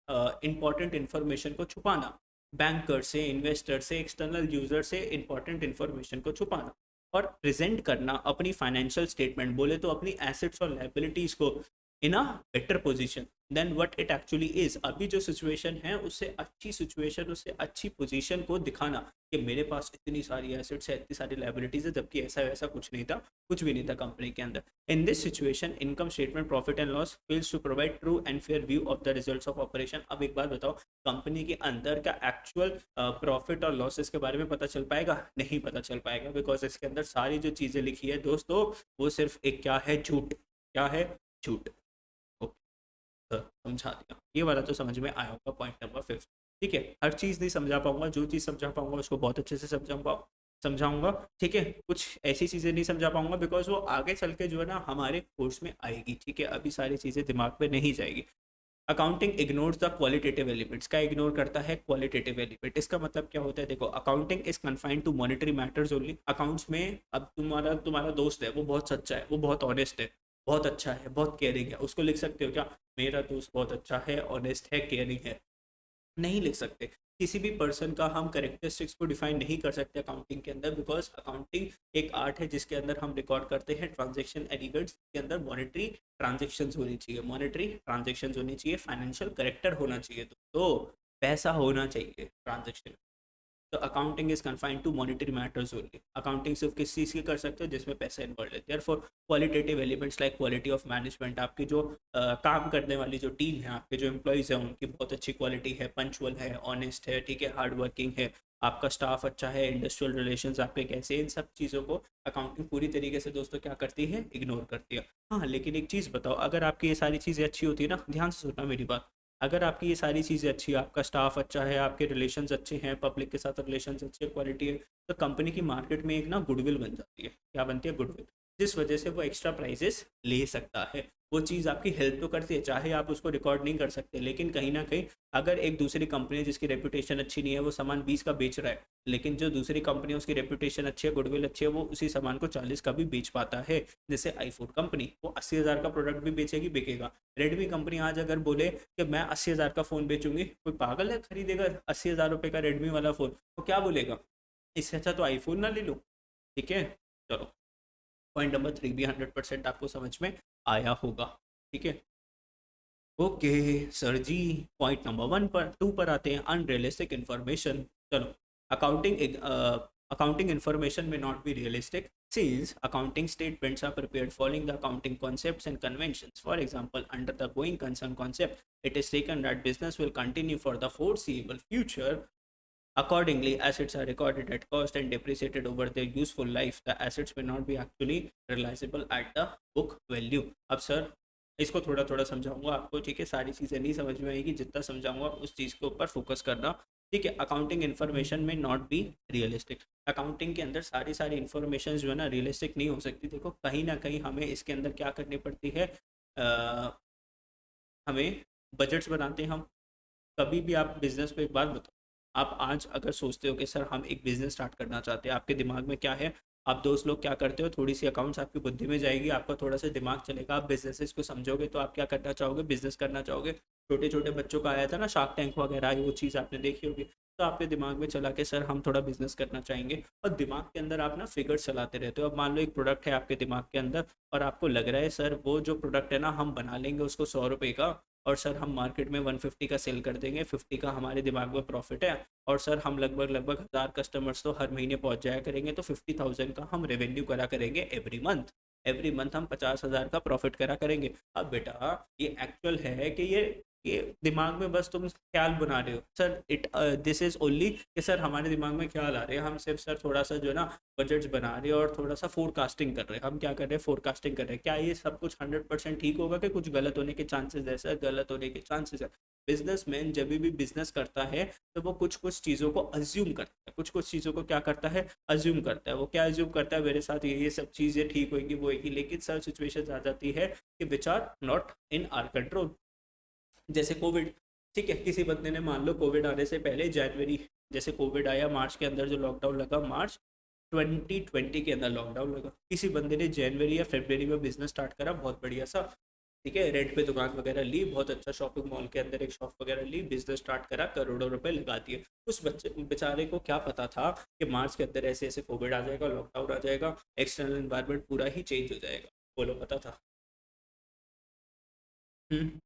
इंपॉर्टेंट इन्फॉर्मेशन को छुपाना, बैंकर से, इन्वेस्टर से, एक्सटर्नल यूजर से इंपॉर्टेंट इन्फॉर्मेशन को छुपाना और प्रेजेंट करना अपनी फाइनेंशियल स्टेटमेंट, बोले तो अपनी एसेट्स और लाइबिलिटीज को in a better position than what it actually is. अभी जो सिचुएशन है उससे अच्छी सिचुएशन, उससे अच्छी पोजीशन को दिखाना कि मेरे पास इतनी सारी एसेट्स है, इतनी सारी लाइबिलिटीज है, जबकि ऐसा वैसा कुछ नहीं था, कुछ भी नहीं था कंपनी के अंदर। In this situation income statement, profit and loss fails to provide true and fair view of the results of operation. अब एक बात बताओ, कंपनी के अंदर का एक्चुअल प्रॉफिट और लॉसेस के बारे में पता चल पाएगा? नहीं पता चल पाएगा, बिकॉज इसके अंदर सारी जो चीज़ें लिखी है दोस्तों, वो सिर्फ एक क्या है? झूठ। क्या है? झूठ। समझा दिया। ये वाला तो समझ में आया होगा, पॉइंट नंबर 5। ठीक है, हर चीज़ नहीं समझा पाऊंगा, जो चीज़ समझा पाऊंगा उसको बहुत अच्छे से समझाऊंगा। ठीक है, कुछ ऐसी चीज़ें नहीं समझा पाऊंगा बिकॉज वो आगे चल के जो है ना हमारे कोर्स में आएगी। ठीक है, अभी सारी चीज़ें दिमाग में नहीं जाएगी। Accounting ignores the qualitative elements. का इग्नोर करता है? Qualitative element. इसका मतलब क्या होता है? देखो, accounting is confined to monetary matters only. Accounts में अब तुम्हारा तुम्हारा दोस्त है, वो बहुत सच्चा है, वो बहुत ऑनेस्ट है, बहुत अच्छा है, बहुत केयरिंग है, उसको लिख सकते हो क्या? मेरा दोस्त बहुत अच्छा है, ऑनेस्ट है, केयरिंग है? नहीं लिख सकते। किसी भी पर्सन का हम करेक्टरिस्टिक्स को डिफाइन नहीं कर सकते अकाउंटिंग के अंदर, बिकॉज अकाउंटिंग एक आर्ट है जिसके अंदर हम रिकॉर्ड करते हैं ट्रांजेक्शन एंड इवेंट्स के अंदर मॉनेटरी ट्रांजेक्शन्स होनी चाहिए, मॉनेटरी ट्रांजेक्शन्स होनी चाहिए, फाइनेंशियल करेक्टर होना चाहिए, तो पैसा होना चाहिए ट्रांजेक्शन। तो accounting is confined to monetary matters only. Accounting सिर्फ किस चीज़ की कर सकते हो? जिसमें पैसा इन्वॉल्व है। Therefore qualitative elements like quality of management, आपकी जो काम करने वाली जो टीम है, आपके जो एम्प्लॉयज़ हैं, उनकी बहुत अच्छी क्वालिटी है, पंचुअल है, ऑनेस्ट है, ठीक है, हार्ड वर्किंग है, आपका स्टाफ अच्छा है, इंडस्ट्रियल रिलेशंस आपके कैसे, इन सब चीज़ों को अकाउंटिंग पूरी तरीके से दोस्तों क्या करती है? इग्नोर करती है। हाँ, लेकिन एक चीज़ बताओ, अगर आपकी ये सारी चीज़ें अच्छी होती है ना, ध्यान से सुनना मेरी बात, अगर आपकी ये सारी चीज़ें अच्छी है, आपका स्टाफ अच्छा है, आपके रिलेशंस अच्छे हैं, पब्लिक के साथ रिलेशंस अच्छे, क्वालिटी है, तो कंपनी की मार्केट में एक ना गुडविल बन जाती है। क्या बनती है? गुडविल। जिस वजह से वो एक्स्ट्रा प्राइजेस ले सकता है। वो चीज़ आपकी हेल्प तो करती है, चाहे आप उसको रिकॉर्ड नहीं कर सकते, लेकिन कहीं ना कहीं अगर एक दूसरी कंपनी है जिसकी रेपुटेशन अच्छी नहीं है, वो सामान 20 का बेच रहा है, लेकिन जो दूसरी कंपनी है उसकी रेपुटेशन अच्छी है, गुडविल अच्छी है, वो उसी सामान को 40 का भी बेच पाता है। जैसे आईफोन कंपनी, वो 80,000 का प्रोडक्ट भी बेचेगी, बिकेगा। रेडमी कंपनी आज अगर बोले कि मैं 80,000 का फ़ोन बेचूंगी, कोई पागल है खरीदेगा 80,000 रुपये का रेडमी वाला फ़ोन? वो क्या बोलेगा, इससे अच्छा तो आईफोन ना ले लो। ठीक है, चलो, पॉइंट नंबर 3 भी 100% आपको समझ में आया होगा। ठीक है, ओके सर जी। पॉइंट नंबर 2 पर आते हैं, अनरियलिस्टिक इन्फॉर्मेशन। चलो, accounting accounting information may not be realistic since accounting statements are prepared following the accounting concepts and conventions. For example, under the going concern concept, it is taken that business will continue for the foreseeable future. Accordingly, assets are recorded at cost and depreciated over their useful life. The assets may not be actually realizable at the book value. अब सर इसको थोड़ा थोड़ा समझाऊंगा आपको, ठीक है? सारी चीज़ें नहीं समझ में आएगी, जितना समझाऊंगा उस चीज़ के ऊपर फोकस करना। ठीक है, अकाउंटिंग इन्फॉर्मेशन में नॉट बी रियलिस्टिक। अकाउंटिंग के अंदर सारी सारी इन्फॉर्मेशन जो है ना रियलिस्टिक नहीं हो सकती। देखो, कहीं ना कहीं हमें इसके अंदर क्या करनी पड़ती है, हमें बजट्स बनाते हैं हम। कभी भी आप बिजनेस को, एक बात बताओ, आप आज अगर सोचते हो कि सर हम एक बिजनेस स्टार्ट करना चाहते हैं, आपके दिमाग में क्या है? आप दोस्त लोग क्या करते हो, थोड़ी सी अकाउंट्स आपकी बुद्धि में जाएगी, आपका थोड़ा सा दिमाग चलेगा, आप बिजनेसेस को समझोगे, तो आप क्या करना चाहोगे? बिजनेस करना चाहोगे। छोटे छोटे बच्चों का आया था ना शार्क टैंक वगैरह, वो चीज़ आपने देखी होगी। तो आपके दिमाग में चला के सर हम थोड़ा बिजनेस करना चाहेंगे, और दिमाग के अंदर आप ना फिगर्स चलाते रहते हो। अब मान लो एक प्रोडक्ट है आपके दिमाग के अंदर, और आपको लग रहा है सर वो जो प्रोडक्ट है ना हम बना लेंगे उसको 100 रुपये का, और सर हम मार्केट में 150 का सेल कर देंगे, 50 का हमारे दिमाग में प्रॉफिट है, और सर हम लगभग लगभग 1000 कस्टमर्स तो हर महीने पहुंच जाया करेंगे, तो 50,000 का हम रेवेन्यू करा करेंगे एवरी मंथ हम 50,000 का प्रॉफिट करा करेंगे। अब बेटा, ये एक्चुअल है कि ये दिमाग में बस तुम ख्याल बना रहे हो sir? It this is only कि सर हमारे दिमाग में ख्याल आ रहे हैं, हम सिर्फ सर थोड़ा सा जो है ना बजट्स बना रहे हैं और थोड़ा सा फोरकास्टिंग कर रहे हैं। हम क्या कर रहे हैं? फोरकास्टिंग कर रहे हैं। क्या ये सब कुछ 100% ठीक होगा कि कुछ गलत होने के चांसेस है? सर गलत होने के चांसेस है। बिजनेसमैन जब भी बिजनेस करता है तो वो कुछ कुछ चीज़ों को अज्यूम करता है, कुछ कुछ चीज़ों को क्या करता है? अज्यूम करता है। वो क्या अज्यूम करता है? मेरे साथ ये सब चीज़ें ठीक होगी, वो होगी, लेकिन सर सिचुएशन आ जाती है कि which are not in our control. जैसे कोविड, ठीक है, किसी बंदे ने मान लो कोविड आने से पहले जनवरी, जैसे कोविड आया मार्च के अंदर, जो लॉकडाउन लगा मार्च 2020 के अंदर लॉकडाउन लगा, किसी बंदे ने जनवरी या फरवरी में बिजनेस स्टार्ट करा, बहुत बढ़िया सा, ठीक है, रेंट पे दुकान वगैरह ली, बहुत अच्छा शॉपिंग मॉल के अंदर एक शॉप वगैरह ली, बिजनेस स्टार्ट करा, करोड़ों रुपए लगा दिए। उस बच्चे बेचारे को क्या पता था कि मार्च के अंदर ऐसे ऐसे कोविड आ जाएगा, लॉकडाउन आ जाएगा, एक्सटर्नल इन्वायरमेंट पूरा ही चेंज हो जाएगा? बोलो, पता था? हम्म।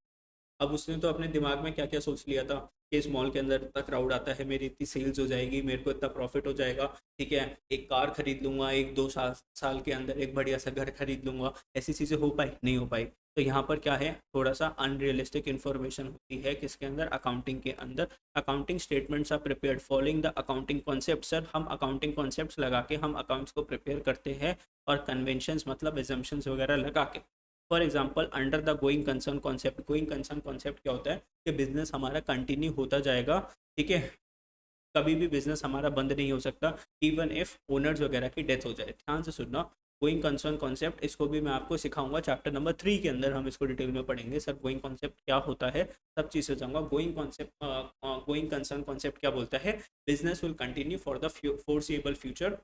अब उसने तो अपने दिमाग में क्या क्या सोच लिया था कि इस मॉल के अंदर इतना क्राउड आता है, मेरी इतनी सेल्स हो जाएगी, मेरे को इतना प्रॉफिट हो जाएगा, ठीक है, एक कार खरीद लूंगा, एक दो साल के अंदर एक बढ़िया सा घर खरीद लूंगा। ऐसी चीज़ें हो पाई? नहीं हो पाई। तो यहाँ पर क्या है, थोड़ा सा अनरियलिस्टिक इन्फॉर्मेशन होती है किसके अंदर? अकाउंटिंग के अंदर। Accounting statements are prepared following the accounting concept. Sir हम अकाउंटिंग कॉन्सेप्ट्स लगा के हम अकाउंट्स को प्रिपेयर करते हैं, और कन्वेंशंस मतलब एजम्पशंस वगैरह लगा के। For example, under the going concern concept. Going concern concept क्या होता है? कि बिजनेस हमारा कंटिन्यू होता जाएगा, ठीक है, कभी भी बिजनेस हमारा बंद नहीं हो सकता, इवन इफ ओनर्स वगैरह की डेथ हो जाए। ध्यान से सुनना, गोइंग कंसर्न कॉन्सेप्ट, इसको भी मैं आपको सिखाऊंगा चैप्टर नंबर 3 के अंदर, हम इसको डिटेल में पढ़ेंगे। सर गोइंग कॉन्सेप्ट क्या होता है, सब चीज़ समझाऊंगा। गोइंग कंसर्न कॉन्सेप्ट क्या बोलता है? Business will continue for the foreseeable future,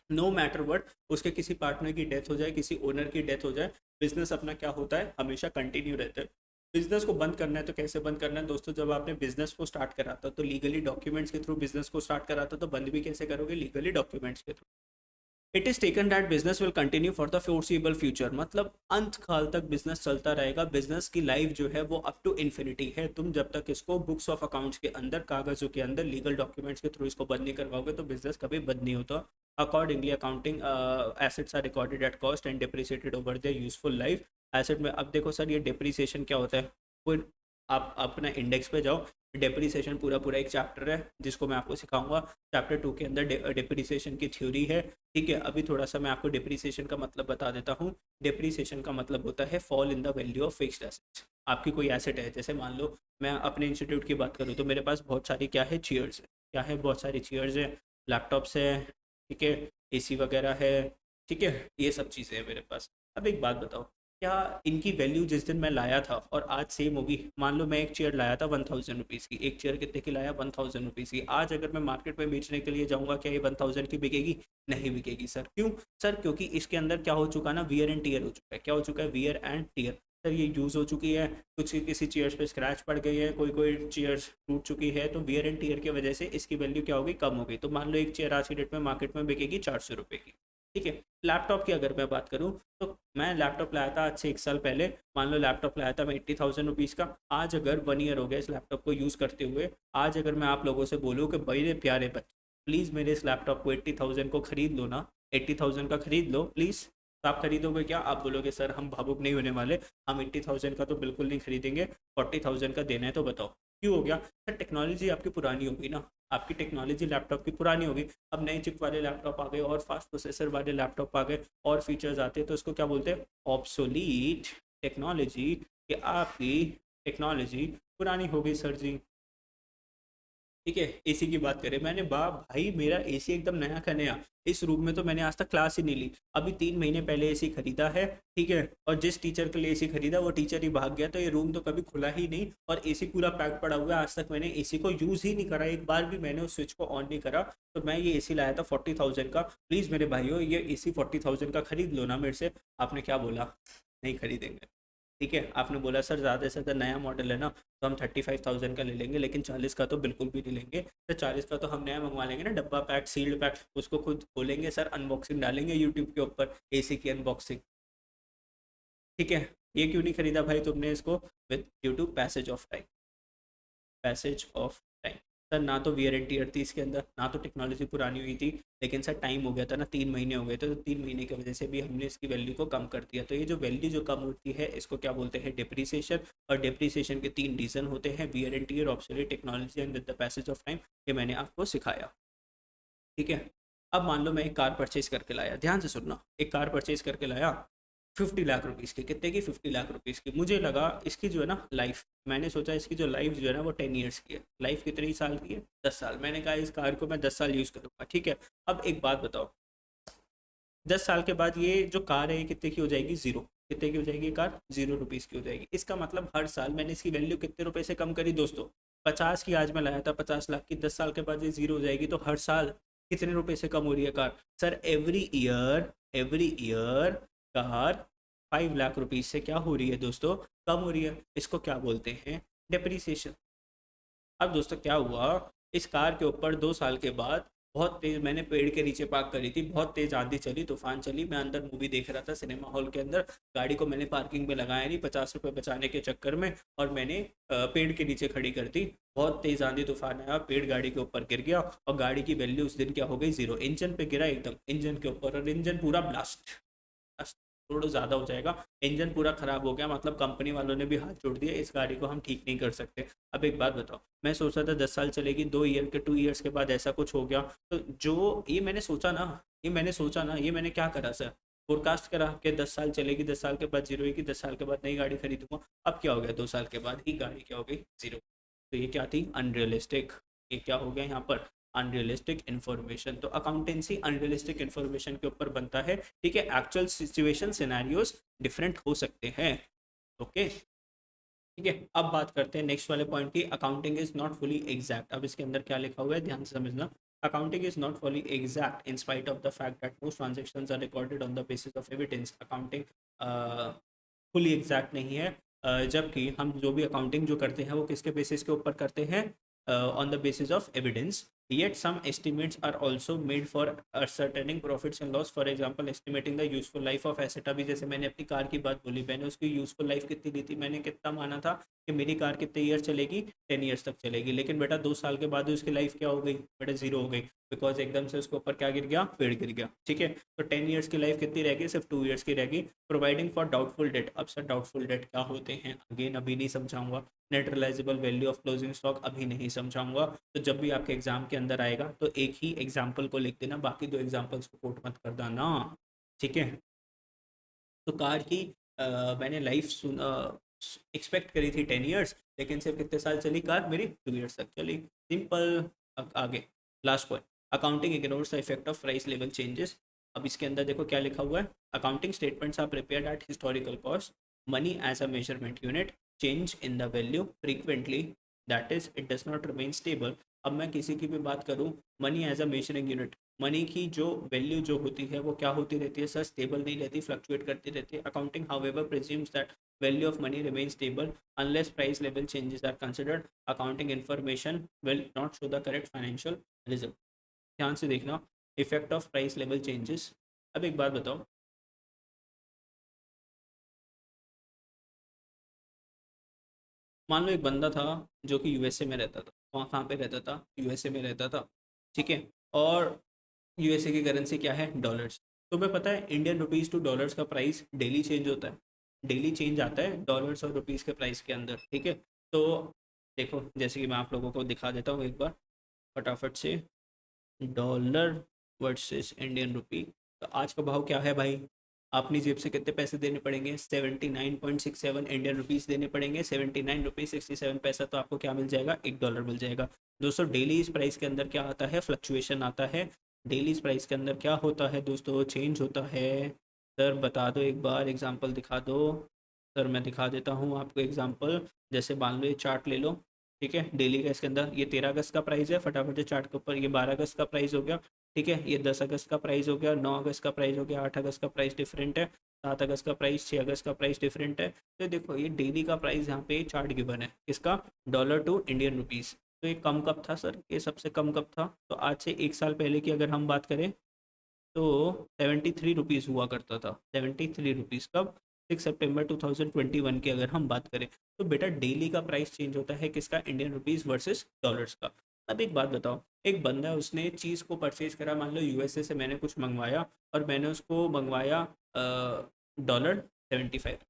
no matter what. उसके किसी पार्टनर की डेथ हो जाए, किसी ओनर की डेथ हो जाए, बिजनेस अपना क्या होता है? हमेशा कंटिन्यू रहता है। बिजनेस को बंद करना है तो कैसे बंद करना है दोस्तों? जब आपने बिजनेस को स्टार्ट करा था तो लीगली डॉक्यूमेंट्स के थ्रू बिजनेस को स्टार्ट करा था, तो बंद भी कैसे करोगे? लीगली डॉक्यूमेंट्स के through. It is taken that business will continue for the forcible future, मतलब अंत काल तक बिजनेस चलता रहेगा। बिजनेस की लाइफ जो है वो अप टू इन्फिनिटी है। तुम जब तक इसको बुक्स ऑफ अकाउंट्स के अंदर, कागजों के अंदर, लीगल डॉक्यूमेंट्स के थ्रू इसको बंद नहीं करवाओगे तो बिजनेस कभी बंद नहीं होता। Accordingly accounting assets are recorded at cost and depreciated over their useful life. Asset में अब देखो सर, ये डिप्रिसिएशन क्या होता है? कोई, आप अपना इंडेक्स पे जाओ, डिप्रिसिएशन पूरा पूरा एक चैप्टर है जिसको मैं आपको सिखाऊंगा। चैप्टर 2 के अंदर डिप्रिसिएशन की थ्योरी है, ठीक है। अभी थोड़ा सा मैं आपको डिप्रिसिएशन का मतलब बता देता हूँ। डिप्रिसिएशन का मतलब होता है fall in the value of fixed assets. आपकी कोई एसेट है, जैसे मान लो मैं अपने इंस्टीट्यूट की बात करूँ तो मेरे पास बहुत सारी क्या है? चेयर्स है। क्या है? बहुत सारी चेयर्स है, लैपटॉप्स है, ठीक है, एसी वगैरह है, ठीक है, ये सब चीज़ें हैं मेरे पास। अब एक बात बताओ, क्या इनकी वैल्यू जिस दिन मैं लाया था और आज सेम होगी? मान लो मैं एक चेयर लाया था 1000 रुपीज़ की, एक चेयर कितने की लाया? 1000 रुपीज़ की। आज अगर मैं मार्केट में बेचने के लिए जाऊंगा, क्या ये 1000 की बिकेगी? नहीं बिकेगी सर। क्यों? सर क्योंकि इसके अंदर क्या हो चुका ना, वियर एंड टीयर हो चुका है। क्या हो चुका है? Wear and tear. सर ये यूज़ हो चुकी है, कुछ किसी चेयर्स पे स्क्रैच पड़ गई है, कोई कोई चेयर्स टूट चुकी है, तो वियर एंड टीयर की वजह से इसकी वैल्यू क्या होगी? कम हो गई। तो मान लो एक चेयर आज की डेट में मार्केट में बिकेगी 400 रुपये की। ठीक है। लैपटॉप की अगर मैं बात करूँ, तो मैं लैपटॉप लाया था आज से 1 साल पहले। मान लो लैपटॉप लाया था मैं 80,000 रुपीज़ का। आज अगर 1 ईयर हो गया इस लैपटॉप को यूज़ करते हुए, आज अगर मैं आप लोगों से बोलूँ कि मेरे प्यारे बच्चे प्लीज़ मेरे इस लैपटॉप को 80,000 को खरीद लो ना, 80,000 का खरीद लो प्लीज़। तो आप खरीदोगे क्या? आप बोलोगे सर हम भावुक नहीं होने वाले, हम 80,000 का तो बिल्कुल नहीं खरीदेंगे, 40,000 का देना है तो बताओ। क्यों हो गया? सर टेक्नोलॉजी आपकी पुरानी होगी ना, आपकी टेक्नोलॉजी लैपटॉप की पुरानी होगी। अब नए चिप वाले लैपटॉप आ गए और फास्ट प्रोसेसर वाले लैपटॉप आ गए और फीचर्स आते हैं, तो उसको क्या बोलते हैं? Obsolete technology. कि आपकी टेक्नोलॉजी पुरानी हो गई सर जी। ठीक है। एसी की बात करें, मैंने भाई मेरा एसी एकदम नया का नया, इस रूम में तो मैंने आज तक क्लास ही नहीं ली। अभी 3 महीने पहले एसी खरीदा है। ठीक है। और जिस टीचर के लिए एसी खरीदा वो टीचर ही भाग गया, तो ये रूम तो कभी खुला ही नहीं और एसी पूरा पैक पड़ा हुआ है। आज तक मैंने एसी को यूज़ ही नहीं करा, एक बार भी मैंने उस स्विच को ऑन नहीं करा। तो मैं ये एसी लाया था 40,000 का। प्लीज़ मेरे भाइयों ये एसी 40,000 का खरीद लो ना मेरे से। आपने क्या बोला? नहीं खरीदेंगे। ठीक है। आपने बोला सर ज़्यादा से ज़्यादा नया मॉडल है ना, तो हम 35,000 का ले लेंगे, लेकिन 40 का तो बिल्कुल भी नहीं लेंगे। तो 40 का तो हम नया मंगवा लेंगे ना, डब्बा पैक, सील्ड पैक, उसको खुद खोलेंगे सर, अनबॉक्सिंग डालेंगे यूट्यूब के ऊपर, एसी की अनबॉक्सिंग। ठीक है। ये क्यों नहीं खरीदा भाई तुमने इसको? With due to passage of time. Passage of time. Sir ना तो वारंटी थी इसके अंदर, ना तो टेक्नोलॉजी पुरानी हुई थी, लेकिन सर टाइम हो गया था ना, 3 महीने हो गए थे, तो 3 महीने की वजह से भी हमने इसकी वैल्यू को कम कर दिया। तो ये जो वैल्यू जो कम होती है इसको क्या बोलते हैं? डिप्रिसिएशन। और डिप्रिसिएशन के 3 रीज़न होते हैं: warranty, obsolete technology and the passage of time. ये मैंने आपको सिखाया। ठीक है। अब मान लो मैं एक कार परचेज करके लाया, ध्यान से सुनना, एक कार परचेज करके लाया 50 लाख रुपीज़ की। कितने की? 50 लाख रुपीज़ की। मुझे लगा इसकी जो है ना लाइफ, मैंने सोचा इसकी जो लाइफ जो है ना वो 10 ईयर्स की है। लाइफ कितनी साल की है? 10 साल। मैंने कहा इस कार को मैं 10 साल यूज़ करूँगा। ठीक है। अब एक बात बताओ, 10 साल के बाद ये जो कार है ये कितने की हो जाएगी? ज़ीरो। कितने की हो जाएगी? कार 0 रुपीज़ की हो जाएगी। इसका मतलब हर साल मैंने इसकी वैल्यू कितने रुपए से कम करी दोस्तों? 50 की आज मैं लाया था, 50 लाख की, 10 साल के बाद ये ज़ीरो हो जाएगी, तो हर साल कितने रुपए से कम हो रही है car? Sir every year car 5 lakh rupees से क्या हो रही है दोस्तों? कम हो रही है। इसको क्या बोलते हैं? डेप्रिसिएशन। अब दोस्तों क्या हुआ, इस कार के ऊपर 2 साल के बाद बहुत तेज, मैंने पेड़ के नीचे पार्क करी थी, बहुत तेज आंधी चली, तूफान चली, मैं अंदर मूवी देख रहा था सिनेमा हॉल के अंदर, गाड़ी को मैंने पार्किंग में लगाया नहीं 50 रुपये बचाने के चक्कर में, और मैंने पेड़ के नीचे खड़ी कर दी। बहुत तेज आंधी तूफान आया, पेड़ गाड़ी के ऊपर गिर गया और गाड़ी की वैल्यू उस दिन क्या हो गई? ज़ीरो। इंजन पे गिरा, एकदम इंजन के ऊपर, और इंजन पूरा ब्लास्ट। थोड़ा ज़्यादा हो जाएगा, इंजन पूरा ख़राब हो गया, मतलब कंपनी वालों ने भी हाथ जोड़ दिया, इस गाड़ी को हम ठीक नहीं कर सकते। अब एक बात बताओ, मैं सोच रहा था 10 साल चलेगी, 2 ईयर के 2 ईयर्स के बाद ऐसा कुछ हो गया, तो जो ये मैंने सोचा ना, ये मैंने क्या करा सर? फोरकास्ट करा कि 10 साल चलेगी, 10 साल के बाद जीरो होगी, 10 साल के बाद नई गाड़ी खरीदूंगा। अब क्या हो गया? 2 साल के बाद ही गाड़ी क्या हो गई? ज़ीरो। तो ये क्या थी? अनरियलिस्टिक। ये क्या हो गया यहाँ पर? Unrealistic information. तो अकाउंटेंसी अनरियलिस्टिक इन्फॉर्मेशन के ऊपर बनता है। ठीक है। एक्चुअल सिचुएशन सिनेरियोस डिफरेंट हो सकते हैं। ओके। ठीक है। अब बात करते हैं नेक्स्ट वाले पॉइंट की, accounting is not fully exact. अब इसके अंदर क्या लिखा हुआ है ध्यान से समझना। Accounting is not fully exact in spite of the fact that most transactions are recorded on the basis of evidence. Accounting fully exact नहीं है, जबकि हम जो भी अकाउंटिंग जो करते हैं वो किसके बेसिस के ऊपर करते हैं? On the basis of evidence. Yet some estimates are also made for ascertaining profits and loss. For example, estimating the useful life of asset। अभी जैसे मैंने अपनी कार की बात बोली, मैंने उसकी यूजफुल लाइफ कितनी दी थी? मैंने कितना माना था कि मेरी कार कितने ईयर चलेगी? 10 ईयर्स तक चलेगी। लेकिन बेटा 2 साल के बाद उसकी लाइफ क्या हो गई? बेटा ज़ीरो हो गई, बिकॉज एकदम से उसके ऊपर क्या गिर गया? पेड़ गिर गया। ठीक है। तो 10 ईयर्स की लाइफ कितनी रहेगी? सिर्फ 2 ईयर्स की रहेगी। Providing for doubtful debt. अब सर डाउटफुल डेट क्या होते हैं? अगेन अभी नहीं समझाऊंगा। Net realisable value of closing stock अभी नहीं समझाऊंगा। तो जब भी आपके एग्जाम के अंदर आएगा तो एक ही एग्जाम्पल को लिख देना, बाकी दो एग्जाम्पल्स को कोट मत कर देना। ठीक है। तो कार की मैंने लाइफ एक्सपेक्ट करी थी 10 ईयर्स, लेकिन सिर्फ कितने साल चली कार मेरी? 2 ईयर्स तक चली। सिंपल। आगे last point, accounting ignores the effect of price level changes. अब इसके अंदर देखो क्या लिखा हुआ है, accounting statements are prepared at historical cost, money as a measurement unit, change in the value frequently, that is it does not remain stable. अब मैं किसी की भी बात करूँ, money as a measuring unit, money की जो वैल्यू जो होती है वो क्या होती रहती है सर, स्टेबल नहीं रहती, फ्लक्चुएट करती रहती है। Accounting however presumes that value of money remains stable unless price level changes are considered. Accounting information will not show the correct financial result. ध्यान से देखना, effect of price level changes. अब एक बात बताओ, मान लो एक बंदा था जो कि यूएसए में रहता था, वहाँ कहाँ पे रहता था, यूएसए में रहता था, ठीक है, और यूएसए की करेंसी क्या है, डॉलर्स। तुम्हें पता है इंडियन रुपीज़ टू डॉलर्स का प्राइस डेली चेंज होता है, डेली चेंज आता है डॉलर्स और रुपीज़ के प्राइस के अंदर, ठीक है। तो देखो जैसे कि मैं आप लोगों को दिखा देता हूँ एक बार फटाफट से, डॉलर वर्सेस इंडियन रुपी। तो आज का भाव क्या है भाई, अपनी जेब से कितने पैसे देने पड़ेंगे, 79.67 इंडियन रुपीज़ देने पड़ेंगे, 79 रुपीज़ 67 पैसा, तो आपको क्या मिल जाएगा, $1 मिल जाएगा। दोस्तों डेली इस प्राइस के अंदर क्या आता है, फ्लक्चुएशन आता है। डेली इस प्राइस के अंदर क्या होता है दोस्तों, चेंज होता है। सर बता दो एक बार, एग्जांपल दिखा दो। सर मैं दिखा देता हूँ आपको एग्जांपल, जैसे मान लो ये चार्ट ले लो, ठीक है, डेली का इसके अंदर ये 13 अगस्त का प्राइस है, फटाफट से चार्ट के ऊपर, ये 12 अगस्त का प्राइस हो गया, ठीक है, ये 10 अगस्त का प्राइस हो गया, 9 अगस्त का प्राइस हो गया, 8 अगस्त का प्राइस डिफरेंट है, 7 अगस्त का प्राइस, 6 अगस्त का प्राइस डिफरेंट है। तो देखो ये डेली का प्राइस यहाँ पे चार्ट गिवन है, इसका डॉलर टू इंडियन रुपीज़। तो ये कम कब था सर, ये सबसे कम कब था, तो आज से 1 साल पहले की अगर हम बात करें तो 73 रुपीज़ हुआ करता था, 73 रुपीज़ कब, 6 सितंबर 2021 की अगर हम बात करें। तो बेटा डेली का प्राइस चेंज होता है किसका, इंडियन रुपीज़ वर्सेस डॉलर्स का। अब एक बात बताओ, एक बंदा उसने चीज़ को परचेज करा, मान लो यूएसए से मैंने कुछ मंगवाया और मैंने उसको मंगवाया $75,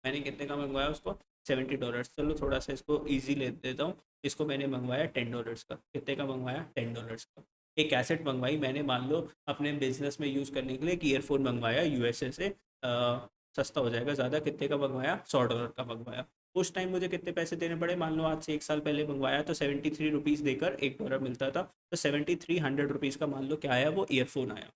मैंने कितने का मंगवाया उसको, $70। चलो थोड़ा सा इसको ईजी ले देता हूँ, इसको मैंने मंगवाया $10 का, कितने का मंगवाया, $10 का। एक एसेट मंगवाई मैंने, मान लो अपने बिजनेस में यूज़ करने के लिए एक ईयरफोन मंगवाया यूएसए से, सस्ता हो जाएगा ज़्यादा, कितने का मंगवाया, $100 का मंगवाया। उस टाइम मुझे कितने पैसे देने पड़े, मान लो आज से 1 साल पहले मंगवाया तो 73 रुपीज़ देकर $1 मिलता था, तो 73 100 रुपीज़ का मान लो क्या आया, वो ईयरफोन आया।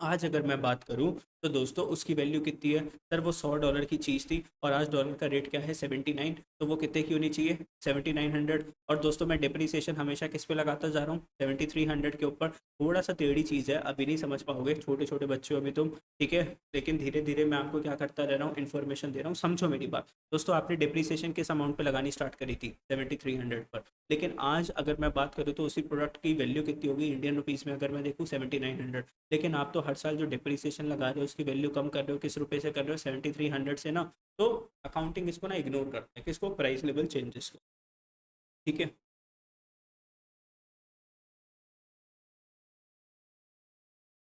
आज अगर मैं बात करूं तो दोस्तों उसकी वैल्यू कितनी है सर, वो $100 की चीज़ थी और आज डॉलर का रेट क्या है, 79, तो वो कितने की होनी चाहिए, 7900। और दोस्तों मैं डिप्रिसिएशन हमेशा किस पे लगाता जा रहा हूँ, 7300 के ऊपर। थोड़ा सा टेढ़ी चीज़ है, अभी नहीं समझ पाओगे, छोटे छोटे बच्चे हो अभी तुम, ठीक है, लेकिन धीरे धीरे मैं आपको क्या करता रह रहा हूँ, इन्फॉर्मेशन दे रहा हूँ, समझो मेरी बात। दोस्तों आपने डिप्रिसिएशन किस अमाउंट पे लगानी स्टार्ट करी थी, 7300 पर, लेकिन आज अगर मैं बात करूँ तो उसी प्रोडक्ट की वैल्यू कितनी होगी इंडियन रुपीज़ में, अगर मैं देखूँ 7900। लेकिन आप तो हर साल जो डिप्रिसिएशन लगा रहे हो उसकी वैल्यू कम कर रहे हो, किस रुपए से कर रहे हो, 7300 से ना। तो अकाउंटिंग इसको ना इग्नोर करता है, किसको, प्राइस लेवल चेंजेस को, ठीक है।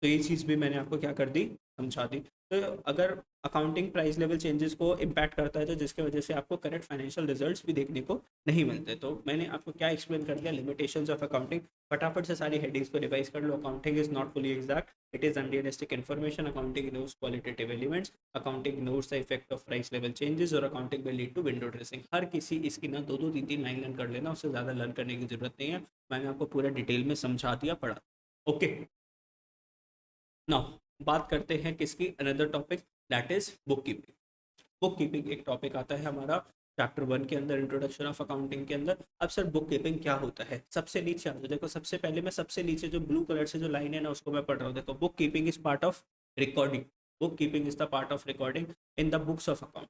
तो ये चीज़ भी मैंने आपको क्या कर दी, समझा दी। तो अगर अकाउंटिंग प्राइस लेवल चेंजेस को इम्पैक्ट करता है तो जिसकी वजह से आपको करेक्ट फाइनेंशियल रिजल्ट्स भी देखने को नहीं मिलते, तो मैंने आपको क्या एक्सप्लेन कर दिया, लिमिटेशंस ऑफ अकाउंटिंग। फटाफट से सारी हेडिंग्स को रिवाइज कर लो। Accounting is not fully exact, it is unrealistic information, accounting ignores qualitative elements, accounting ignores the effect of price level changes, और accounting will lead to window dressing. हर किसी इसकी ना 2 2 3 3 लाइन लर्न कर लेना, उससे ज़्यादा लर्न करने की जरूरत नहीं है, मैंने आपको पूरा डिटेल में समझा दिया, पढ़ा। ओके, नाउ बात करते हैं किसकी, another topic, that is book keeping. Book keeping एक टॉपिक आता है हमारा चैप्टर 1 के अंदर, इंट्रोडक्शन ऑफ अकाउंटिंग के अंदर। अब सर बुक कीपिंग क्या होता है, सबसे नीचे आ जाओ, देखो सबसे पहले मैं सबसे नीचे जो ब्लू कलर से जो लाइन है ना उसको मैं पढ़ रहा हूँ, देखो book keeping is part of recording, book keeping is the part of recording in the books of account.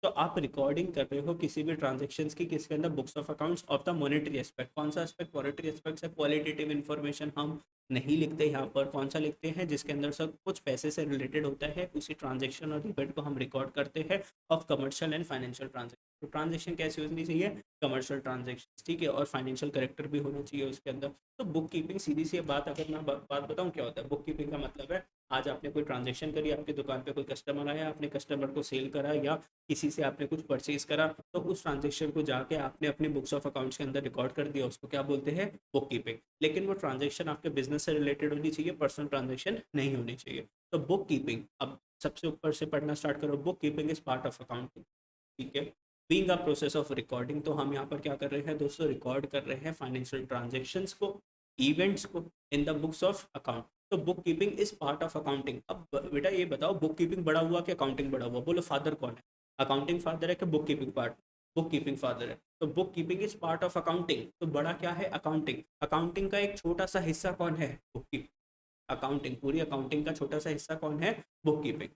तो आप रिकॉर्डिंग कर रहे हो किसी भी ट्रांजेक्शन्स की, किसके अंदर, books of accounts of the monetary aspect. कौन सा एस्पेक्ट, मॉनेटरी एस्पेक्ट से क्वालिटेटिव इन्फॉर्मेशन हम नहीं लिखते यहाँ पर, कौन सा लिखते हैं, जिसके अंदर सब कुछ पैसे से रिलेटेड होता है, उसी ट्रांजेक्शन और इवेंट को हम रिकॉर्ड करते हैं, of commercial and financial transaction. तो ट्रांजेक्शन कैसी होनी चाहिए, कमर्शियल ट्रांजेक्शन, ठीक है, और फाइनेंशियल करेक्टर भी होना चाहिए उसके अंदर। तो बुक कीपिंग, सीधी सी बात अगर मैं बात बताऊँ क्या होता है, बुक कीपिंग का मतलब है, आज आपने कोई ट्रांजेक्शन करी, आपकी दुकान पे कोई कस्टमर आया, आपने कस्टमर को सेल करा या किसी से आपने कुछ परचेज करा, तो उस ट्रांजेक्शन को जाके आपने अपने बुक्स ऑफ अकाउंट्स के अंदर रिकॉर्ड कर दिया, उसको क्या बोलते हैं, बुक कीपिंग। लेकिन वो ट्रांजेक्शन आपके बिजनेस से रिलेटेड होनी चाहिए, पर्सनल ट्रांजेक्शन नहीं होनी चाहिए। तो बुक कीपिंग, अब सबसे ऊपर से पढ़ना स्टार्ट करो, book keeping is part of accounting, ठीक है। Being a process of recording, तो हम यहाँ पर क्या कर रहे हैं दोस्तों, रिकॉर्ड कर रहे हैं फाइनेंशियल ट्रांजेक्शन्स को, इवेंट्स को in the books of account. तो book keeping is part of accounting. अब बेटा ये बताओ, बुक कीपिंग बड़ा हुआ कि अकाउंटिंग बड़ा हुआ? बोलो फादर कौन है, अकाउंटिंग फादर है कि book keeping part? Book keeping father है। तो book keeping is part of accounting, तो बड़ा क्या है? अकाउंटिंग। अकाउंटिंग का एक छोटा सा हिस्सा कौन है? Book keeping. अकाउंटिंग, पूरी अकाउंटिंग का छोटा सा हिस्सा कौन है? Book keeping.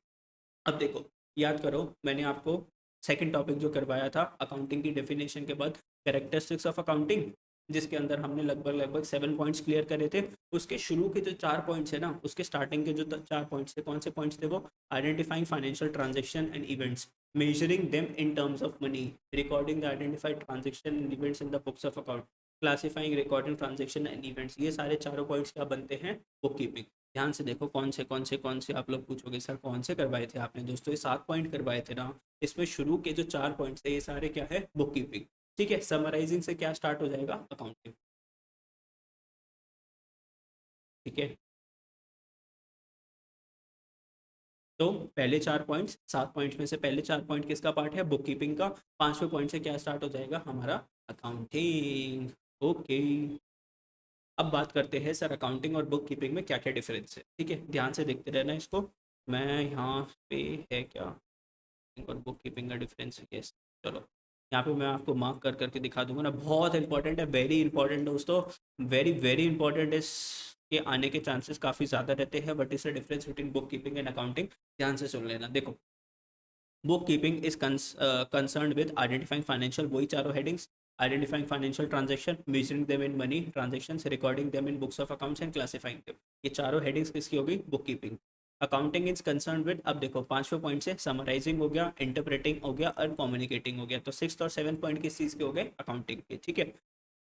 अब देखो, याद करो, मैंने आपको सेकंड टॉपिक जो करवाया था अकाउंटिंग की डेफिनेशन के बाद, कैरेक्टरिस्टिक्स ऑफ अकाउंटिंग, जिसके अंदर हमने लगभग लगभग 7 पॉइंट्स क्लियर करे थे। उसके शुरू के जो 4 पॉइंट्स है ना, उसके स्टार्टिंग के जो 4 पॉइंट्स थे, कौन से पॉइंट्स थे वो? Identifying financial transaction and events, measuring them in terms of money, recording the identified transaction and events in the books of account, classifying recording transaction and events. ये सारे चारों पॉइंट्स क्या बनते हैं? Book keeping. ध्यान से देखो, कौन से आप लोग पूछोगे सर कौन से करवाए थे आपने? दोस्तों ये 7 पॉइंट करवाए थे ना, इसमें शुरू के जो 4 पॉइंट्स थे ये सारे क्या है? Book keeping. ठीक है, समराइजिंग से क्या स्टार्ट हो जाएगा? अकाउंटिंग। ठीक है, तो पहले 4 पॉइंट्स, 7 पॉइंट्स में से पहले 4 पॉइंट किसका पार्ट है? बुक कीपिंग का। 5वें पॉइंट से क्या स्टार्ट हो जाएगा? हमारा अकाउंटिंग। ओके, अब बात करते हैं सर अकाउंटिंग और बुक कीपिंग में क्या क्या डिफरेंस है। ठीक है, ध्यान से देखते रहना इसको। मैं यहाँ पे है क्या और बुक कीपिंग का डिफरेंस? यस, चलो यहाँ पे मैं आपको मार्क कर करके दिखा दूंगा ना, बहुत इंपॉर्टेंट है, वेरी इंपॉर्टेंट दोस्तों, वेरी वेरी इंपॉर्टेंट। इस के आने के चांसेस काफ़ी ज़्यादा रहते हैं। बट इस difference between book keeping and accounting, ध्यान से सुन लेना। देखो, book keeping is concern with identifying financial, वही चारों headings, identifying financial transaction, measuring them in money transaction, recording them in books of accounts and classifying them. ये चारों हेडिंग्स किसकी होगी? Book keeping. Accounting is concern with, अब देखो 5वें पॉइंट से समराइजिंग हो गया, इंटरप्रेटिंग हो गया और कम्युनिकेटिंग हो गया। तो 6th और 7th पॉइंट किस चीज़ के हो गए? अकाउंटिंग के। ठीक है,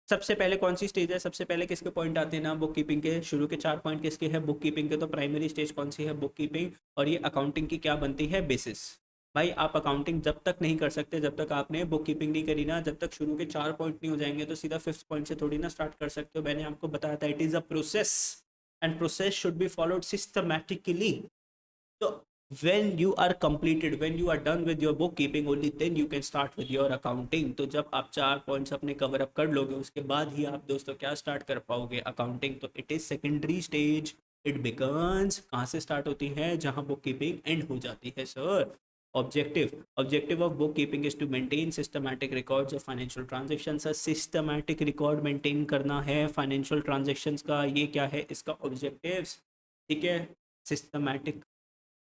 सबसे पहले कौन सी स्टेज है? सबसे पहले किसके पॉइंट आते हैं ना? बुक कीपिंग के। शुरू के 4 पॉइंट किसके हैं? बुक कीपिंग के। तो प्राइमरी स्टेज कौन सी है? Book keeping. और ये अकाउंटिंग की क्या बनती है? बेसिस। भाई आप अकाउंटिंग जब तक नहीं कर सकते जब तक आपने बुक कीपिंग नहीं करी ना, जब तक शुरू के 4 पॉइंट नहीं हो जाएंगे तो सीधा 5th पॉइंट से थोड़ी ना स्टार्ट कर सकते हो। मैंने आपको बताया था it is a process and process should be followed systematically. तो when you are done with your bookkeeping, only then you can start with your accounting। तो जब आप 4 पॉइंट्स अपने कवर अप कर लोगे उसके बाद ही आप दोस्तों क्या स्टार्ट कर पाओगे? अकाउंटिंग। तो it is secondary stage. It beacons, कहाँ से स्टार्ट होती है? जहाँ बुक कीपिंग एंड हो जाती है sir. Objective of book keeping is to maintain systematic records of financial transaction. Sir systematic record maintain करना है फाइनेंशियल ट्रांजेक्शन्स का, ये क्या है इसका ऑब्जेक्टिव? ठीक है, systematic.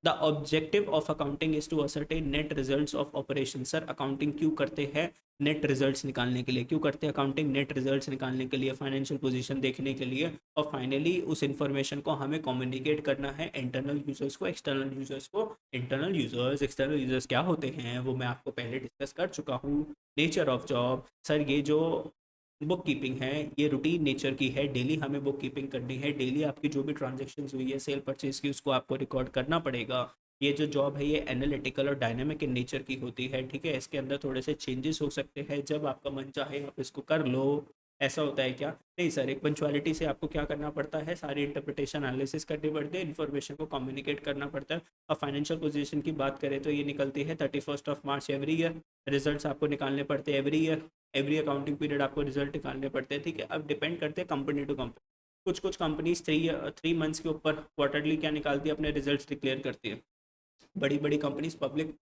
The objective of accounting is to ascertain net results of operation. Sir accounting क्यों करते हैं? नेट रिजल्ट्स निकालने के लिए। क्यों करते हैं अकाउंटिंग? नेट रिजल्ट्स निकालने के लिए, फाइनेंशियल पोजीशन देखने के लिए, और फाइनली उस इंफॉर्मेशन को हमें कम्युनिकेट करना है इंटरनल यूजर्स को, एक्सटर्नल यूजर्स को। एक्सटर्नल यूजर्स क्या होते हैं वो मैं आपको पहले डिस्कस कर चुका हूँ। नेचर ऑफ जॉब, सर ये जो बुक कीपिंग है ये रूटीन नेचर की है, डेली हमें बुक कीपिंग करनी है। डेली आपकी जो भी ट्रांजेक्शन हुई है सेल परचेज की, उसको आपको रिकॉर्ड करना पड़ेगा। ये जो जॉब है ये एनालिटिकल और डायनेमिक इन नेचर की होती है। ठीक है, इसके अंदर थोड़े से चेंजेस हो सकते हैं, जब आपका मन चाहे आप इसको कर लो। ऐसा होता है क्या? नहीं सर, एक पंचुअलिटी से आपको क्या करना पड़ता है? सारी इंटरप्रिटेशन एनालिसिस करनी पड़ती है, इन्फॉर्मेशन को कम्युनिकेट करना पड़ता है। और फाइनेंशियल पोजीशन की बात करें तो ये निकलती है 31 मार्च एवरी ईयर। रिजल्ट्स आपको निकालने पड़ते हैं every year, every accounting period आपको रिजल्ट निकालने पड़ते हैं। ठीक है, अब डिपेंड करते हैं कंपनी टू कंपनी। कुछ कुछ कंपनीज 3 मंथ्स के ऊपर क्वार्टरली क्या निकालती है? अपने रिजल्ट्स डिक्लेयर करती है। बड़ी बड़ी कंपनीज, पब्लिक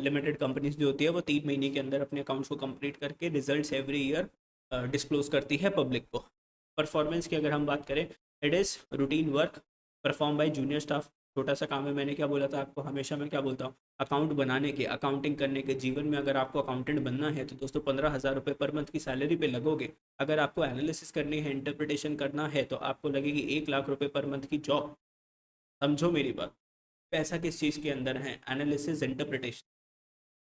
लिमिटेड कंपनीज जो होती है वो 3 महीने के अंदर अपने अकाउंट्स को कंप्लीट करके रिजल्ट्स एवरी ईयर डिस्क्लोज करती है पब्लिक को। परफॉर्मेंस की अगर हम बात करें, it is routine work perform by junior staff. छोटा सा काम है, मैंने क्या बोला था आपको? हमेशा मैं क्या बोलता हूँ? अकाउंट बनाने के, अकाउंटिंग करने के, जीवन में अगर आपको अकाउंटेंट बनना है तो दोस्तों 15,000 रुपये पर मंथ की सैलरी पे लगोगे। अगर आपको एनालिसिस करनी है, इंटरप्रिटेशन करना है तो आपको लगेगी 1 लाख रुपये पर मंथ की जॉब। समझो मेरी बात। पैसा किस चीज़ के अंदर है? Analysis, interpretation.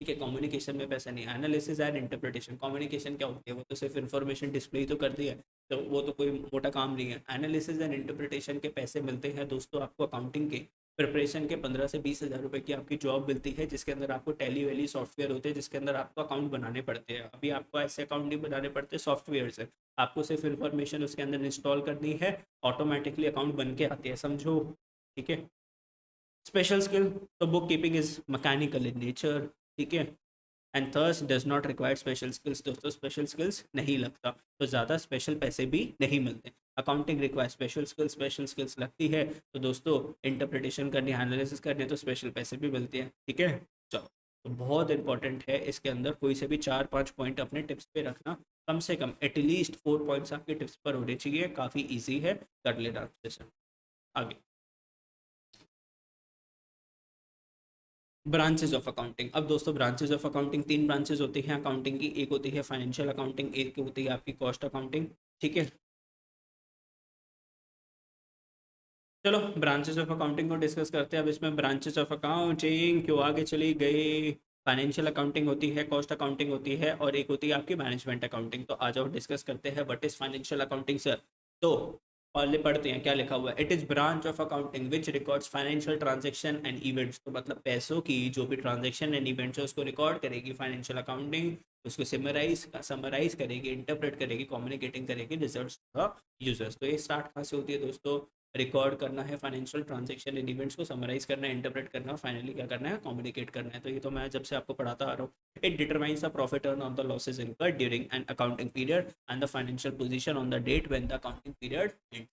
ठीक है, कम्युनिकेशन में पैसा नहीं है। Analysis and interpretation. कम्युनिकेशन क्या होती है? वो तो सिर्फ इन्फॉर्मेशन डिस्प्ले ही तो करती है, तो वो तो कोई मोटा काम नहीं है। एनालिसिस एंड इंटरप्रिटेशन के पैसे मिलते हैं दोस्तों आपको अकाउंटिंग के प्रिपरेशन के। 15 से 20 हज़ार रुपये की आपकी जॉब मिलती है, जिसके अंदर आपको टैली वैली सॉफ्टवेयर होते हैं, जिसके अंदर आपको अकाउंट बनाने पड़ते हैं। अभी आपको ऐसे अकाउंट नहीं बनाने पड़ते सॉफ्टवेयर से, आपको सिर्फ इन्फॉर्मेशन उसके अंदर इंस्टॉल करनी है, ऑटोमेटिकली अकाउंट बन के आती है। समझो? ठीक है, स्पेशल स्किल, तो book keeping is mechanical in nature. ठीक है, and thus does not require special skills. दोस्तों स्पेशल स्किल्स नहीं लगता, तो ज़्यादा स्पेशल पैसे भी नहीं मिलते। अकाउंटिंग रिक्वायर स्पेशल स्किल्स लगती है, तो दोस्तों इंटरप्रिटेशन करनी, एनालिसिस करनी, तो स्पेशल पैसे भी मिलते हैं। ठीक है, चलो, तो बहुत इंपॉर्टेंट है इसके अंदर कोई से भी 4-5 पॉइंट अपने टिप्स पे रखना, कम से कम एटलीस्ट 4 पॉइंट्स आपके टिप्स पर होने चाहिए। काफ़ी ईजी है, कर लेना अच्छे से। आगे, ब्रांचेज ऑफ अकाउंटिंग। अब दोस्तों ब्रांचेज ऑफ अकाउंटिंग, 3 ब्रांचेज होती हैं अकाउंटिंग की। एक होती है फाइनेंशियल अकाउंटिंग, एक होती है आपकी कॉस्ट अकाउंटिंग। ठीक है, चलो ब्रांचेस ऑफ अकाउंटिंग को डिस्कस करते हैं। अब इसमें ब्रांचेस ऑफ अकाउंटिंग क्यों आगे चली गई, फाइनेंशियल अकाउंटिंग होती है, कॉस्ट अकाउंटिंग होती है, और एक होती है आपकी मैनेजमेंट अकाउंटिंग। तो आ जाओ डिस्कस करते हैं what is financial accounting sir. तो पहले पढ़ते हैं क्या लिखा हुआ है। It is branch of accounting which records financial transaction and events. तो मतलब पैसों की जो भी ट्रांजेक्शन एंड इवेंट्स है उसको रिकॉर्ड करेगी फाइनेंशियल अकाउंटिंग, उसको समराइज करेगी, इंटरप्रेट करेगी, कम्युनिकेटिंग करेगी रिजल्ट्स यूजर्स। तो ये स्टार्ट कहाँ से होती है दोस्तों, रिकॉर्ड करना है फाइनेंशियल ट्रांजैक्शन इन इवेंट्स को, समराइज करना है, इंटरप्रेट करना है, फाइनली क्या करना है, कम्युनिकेट करना है। तो ये तो मैं जब से आपको पढ़ाता आ रहा हूँ। It determines the profit earn on the losses incurred during an accounting period and the financial position on the date when the accounting period end.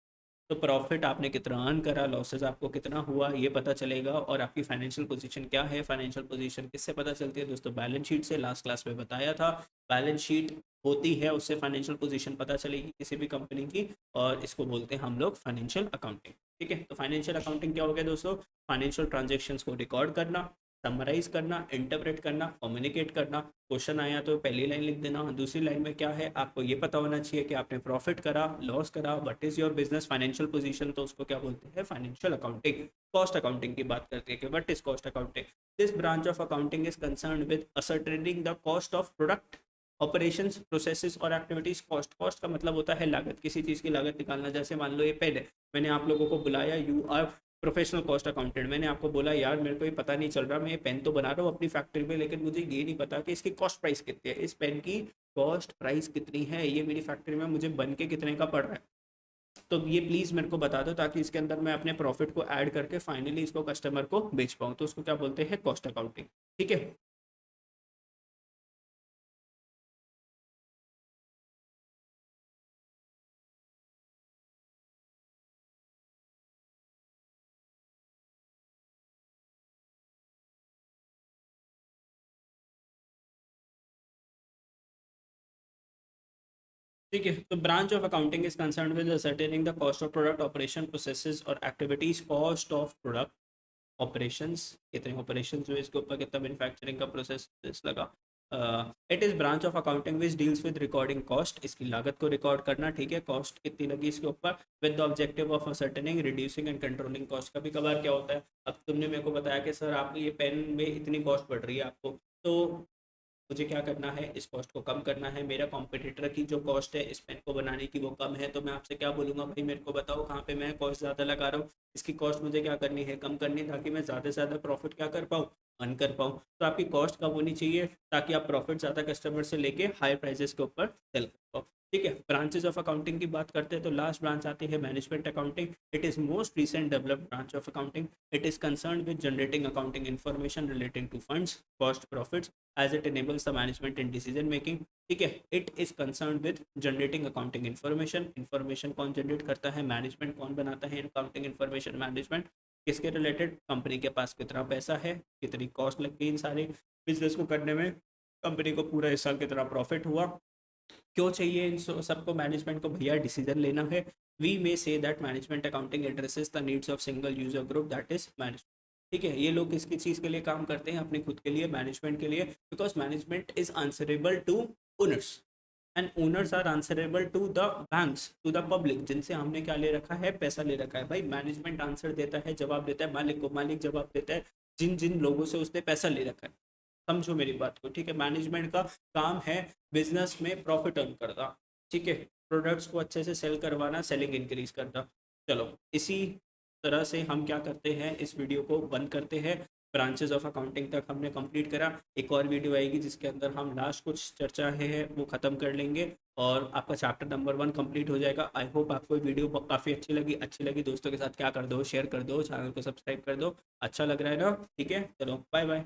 तो प्रॉफिट आपने कितना अर्न करा, लॉसेज आपको कितना हुआ, ये पता चलेगा। और आपकी फाइनेंशियल पोजीशन क्या है, फाइनेंशियल पोजीशन किससे पता चलती है दोस्तों, बैलेंस शीट से। लास्ट क्लास में बताया था, बैलेंस शीट होती है, उससे फाइनेंशियल पोजीशन पता चलेगी किसी भी कंपनी की, और इसको बोलते हैं हम लोग फाइनेंशियल अकाउंटिंग। ठीक है, तो फाइनेंशियल अकाउंटिंग क्या हो गया दोस्तों, फाइनेंशियल ट्रांजेक्शन्स को रिकॉर्ड करना, समराइज करना, इंटरप्रेट करना, कम्युनिकेट करना। क्वेश्चन आया तो पहली लाइन लिख देना, दूसरी लाइन में क्या है आपको ये पता होना चाहिए कि आपने प्रॉफिट करा, लॉस करा, what is your business financial position, तो उसको क्या बोलते हैं, फाइनेंशियल अकाउंटिंग। कॉस्ट अकाउंटिंग की बात करते हैं कि what is cost accounting. This branch of accounting is concerned with ascertaining the cost of product, operations, processes और एक्टिविटीज। कॉस्ट का मतलब होता है लागत, किसी चीज़ की लागत निकालना। जैसे मान लो ये पेन है, मैंने आप लोगों को बुलाया, you are professional cost accountant, मैंने आपको बोला यार मेरे को ये पता नहीं चल रहा, मैं ये पेन तो बना रहा हूँ अपनी फैक्ट्री में, लेकिन मुझे ये नहीं पता कि इसकी कॉस्ट प्राइस कितनी है, इस पेन की कॉस्ट प्राइस कितनी है, ये मेरी फैक्ट्री में मुझे बन के कितने का पड़ रहा है, तो ये प्लीज़ मेरे को बता दो, ताकि इसके अंदर मैं अपने प्रॉफिट को ऐड करके फाइनली इसको कस्टमर को बेच पाऊँ। तो उसको क्या बोलते हैं, कॉस्ट अकाउंटिंग। ठीक है, ठीक है, तो branch of accounting is concern with ascertaining the cost of product, operation, processes और activities. Cost of product, operations, कितने ऑपरेशंस हुए इसके ऊपर, कितना मैन्युफैक्चरिंग का प्रोसेस लगा। It is branch of accounting which deals with recording cost, इसकी लागत को रिकॉर्ड करना। ठीक है, कॉस्ट कितनी लगी इसके ऊपर, with the objective of ascertaining, reducing and controlling cost. कभी कभार क्या होता है, अब तुमने मेरे को बताया कि सर आप ये पेन में इतनी कॉस्ट पड़ रही है आपको, तो मुझे क्या करना है, इस कॉस्ट को कम करना है। मेरा कॉम्पिटिटर की जो कॉस्ट है इस पेन को बनाने की वो कम है, तो मैं आपसे क्या बोलूँगा, भाई मेरे को बताओ कहाँ पे मैं कॉस्ट ज़्यादा लगा रहा हूँ, इसकी कॉस्ट मुझे क्या करनी है, कम करनी है, ताकि मैं ज़्यादा से ज़्यादा प्रॉफिट क्या कर पाऊँ, अर्न कर पाऊँ। तो आपकी कॉस्ट कम होनी चाहिए, ताकि आप प्रॉफिट ज़्यादा कस्टमर से लेके हाई प्राइजेस के ऊपर सेल कर पाओ। ठीक है, ब्रांचेज ऑफ अकाउंटिंग की बात करते हैं तो लास्ट ब्रांच आती है management accounting. It is most recent developed branch of accounting. It is concern with generating accounting information relating to funds, cost, profits, as it enables the management in decision making। ठीक है, it is concern with generating accounting information. Information कौन जनरेट करता है, मैनेजमेंट। कौन बनाता है अकाउंटिंग इन्फॉर्मेशन, मैनेजमेंट। किसके रिलेटेड, कंपनी के पास कितना पैसा है, कितनी कॉस्ट लग गई इन सारे बिजनेस को करने में, कंपनी को पूरा इस साल कितना प्रॉफिट हुआ, क्यों चाहिए इन सबको मैनेजमेंट को, भैया डिसीजन लेना है। We may say that management accounting addresses the needs of single user group, that is management. ठीक है, ये लोग किसकी चीज़ के लिए काम करते हैं, अपने खुद के लिए, मैनेजमेंट के लिए। Because management is answerable to owners and owners are answerable to the banks, to the public, जिनसे हमने क्या ले रखा है, पैसा ले रखा है। भाई मैनेजमेंट आंसर देता है, जवाब देता है मालिक को, मालिक जवाब देता है जिन जिन लोगों से उसने पैसा ले रखा है। समझो मेरी बात को। ठीक है, मैनेजमेंट का काम है बिजनेस में प्रॉफिट अर्न करना। ठीक है, प्रोडक्ट्स को अच्छे से सेल करवाना, सेलिंग इंक्रीज करना। चलो, इसी तरह से हम क्या करते हैं, इस वीडियो को बंद करते हैं। ब्रांचेस ऑफ अकाउंटिंग तक हमने कंप्लीट करा। एक और वीडियो आएगी जिसके अंदर हम लास्ट कुछ चर्चा है वो ख़त्म कर लेंगे, और आपका चैप्टर नंबर 1 कंप्लीट हो जाएगा। आई होप आपको वीडियो काफ़ी अच्छी लगी दोस्तों के साथ क्या कर दो, शेयर कर दो, चैनल को सब्सक्राइब कर दो। अच्छा लग रहा है ना, ठीक है, चलो बाय बाय।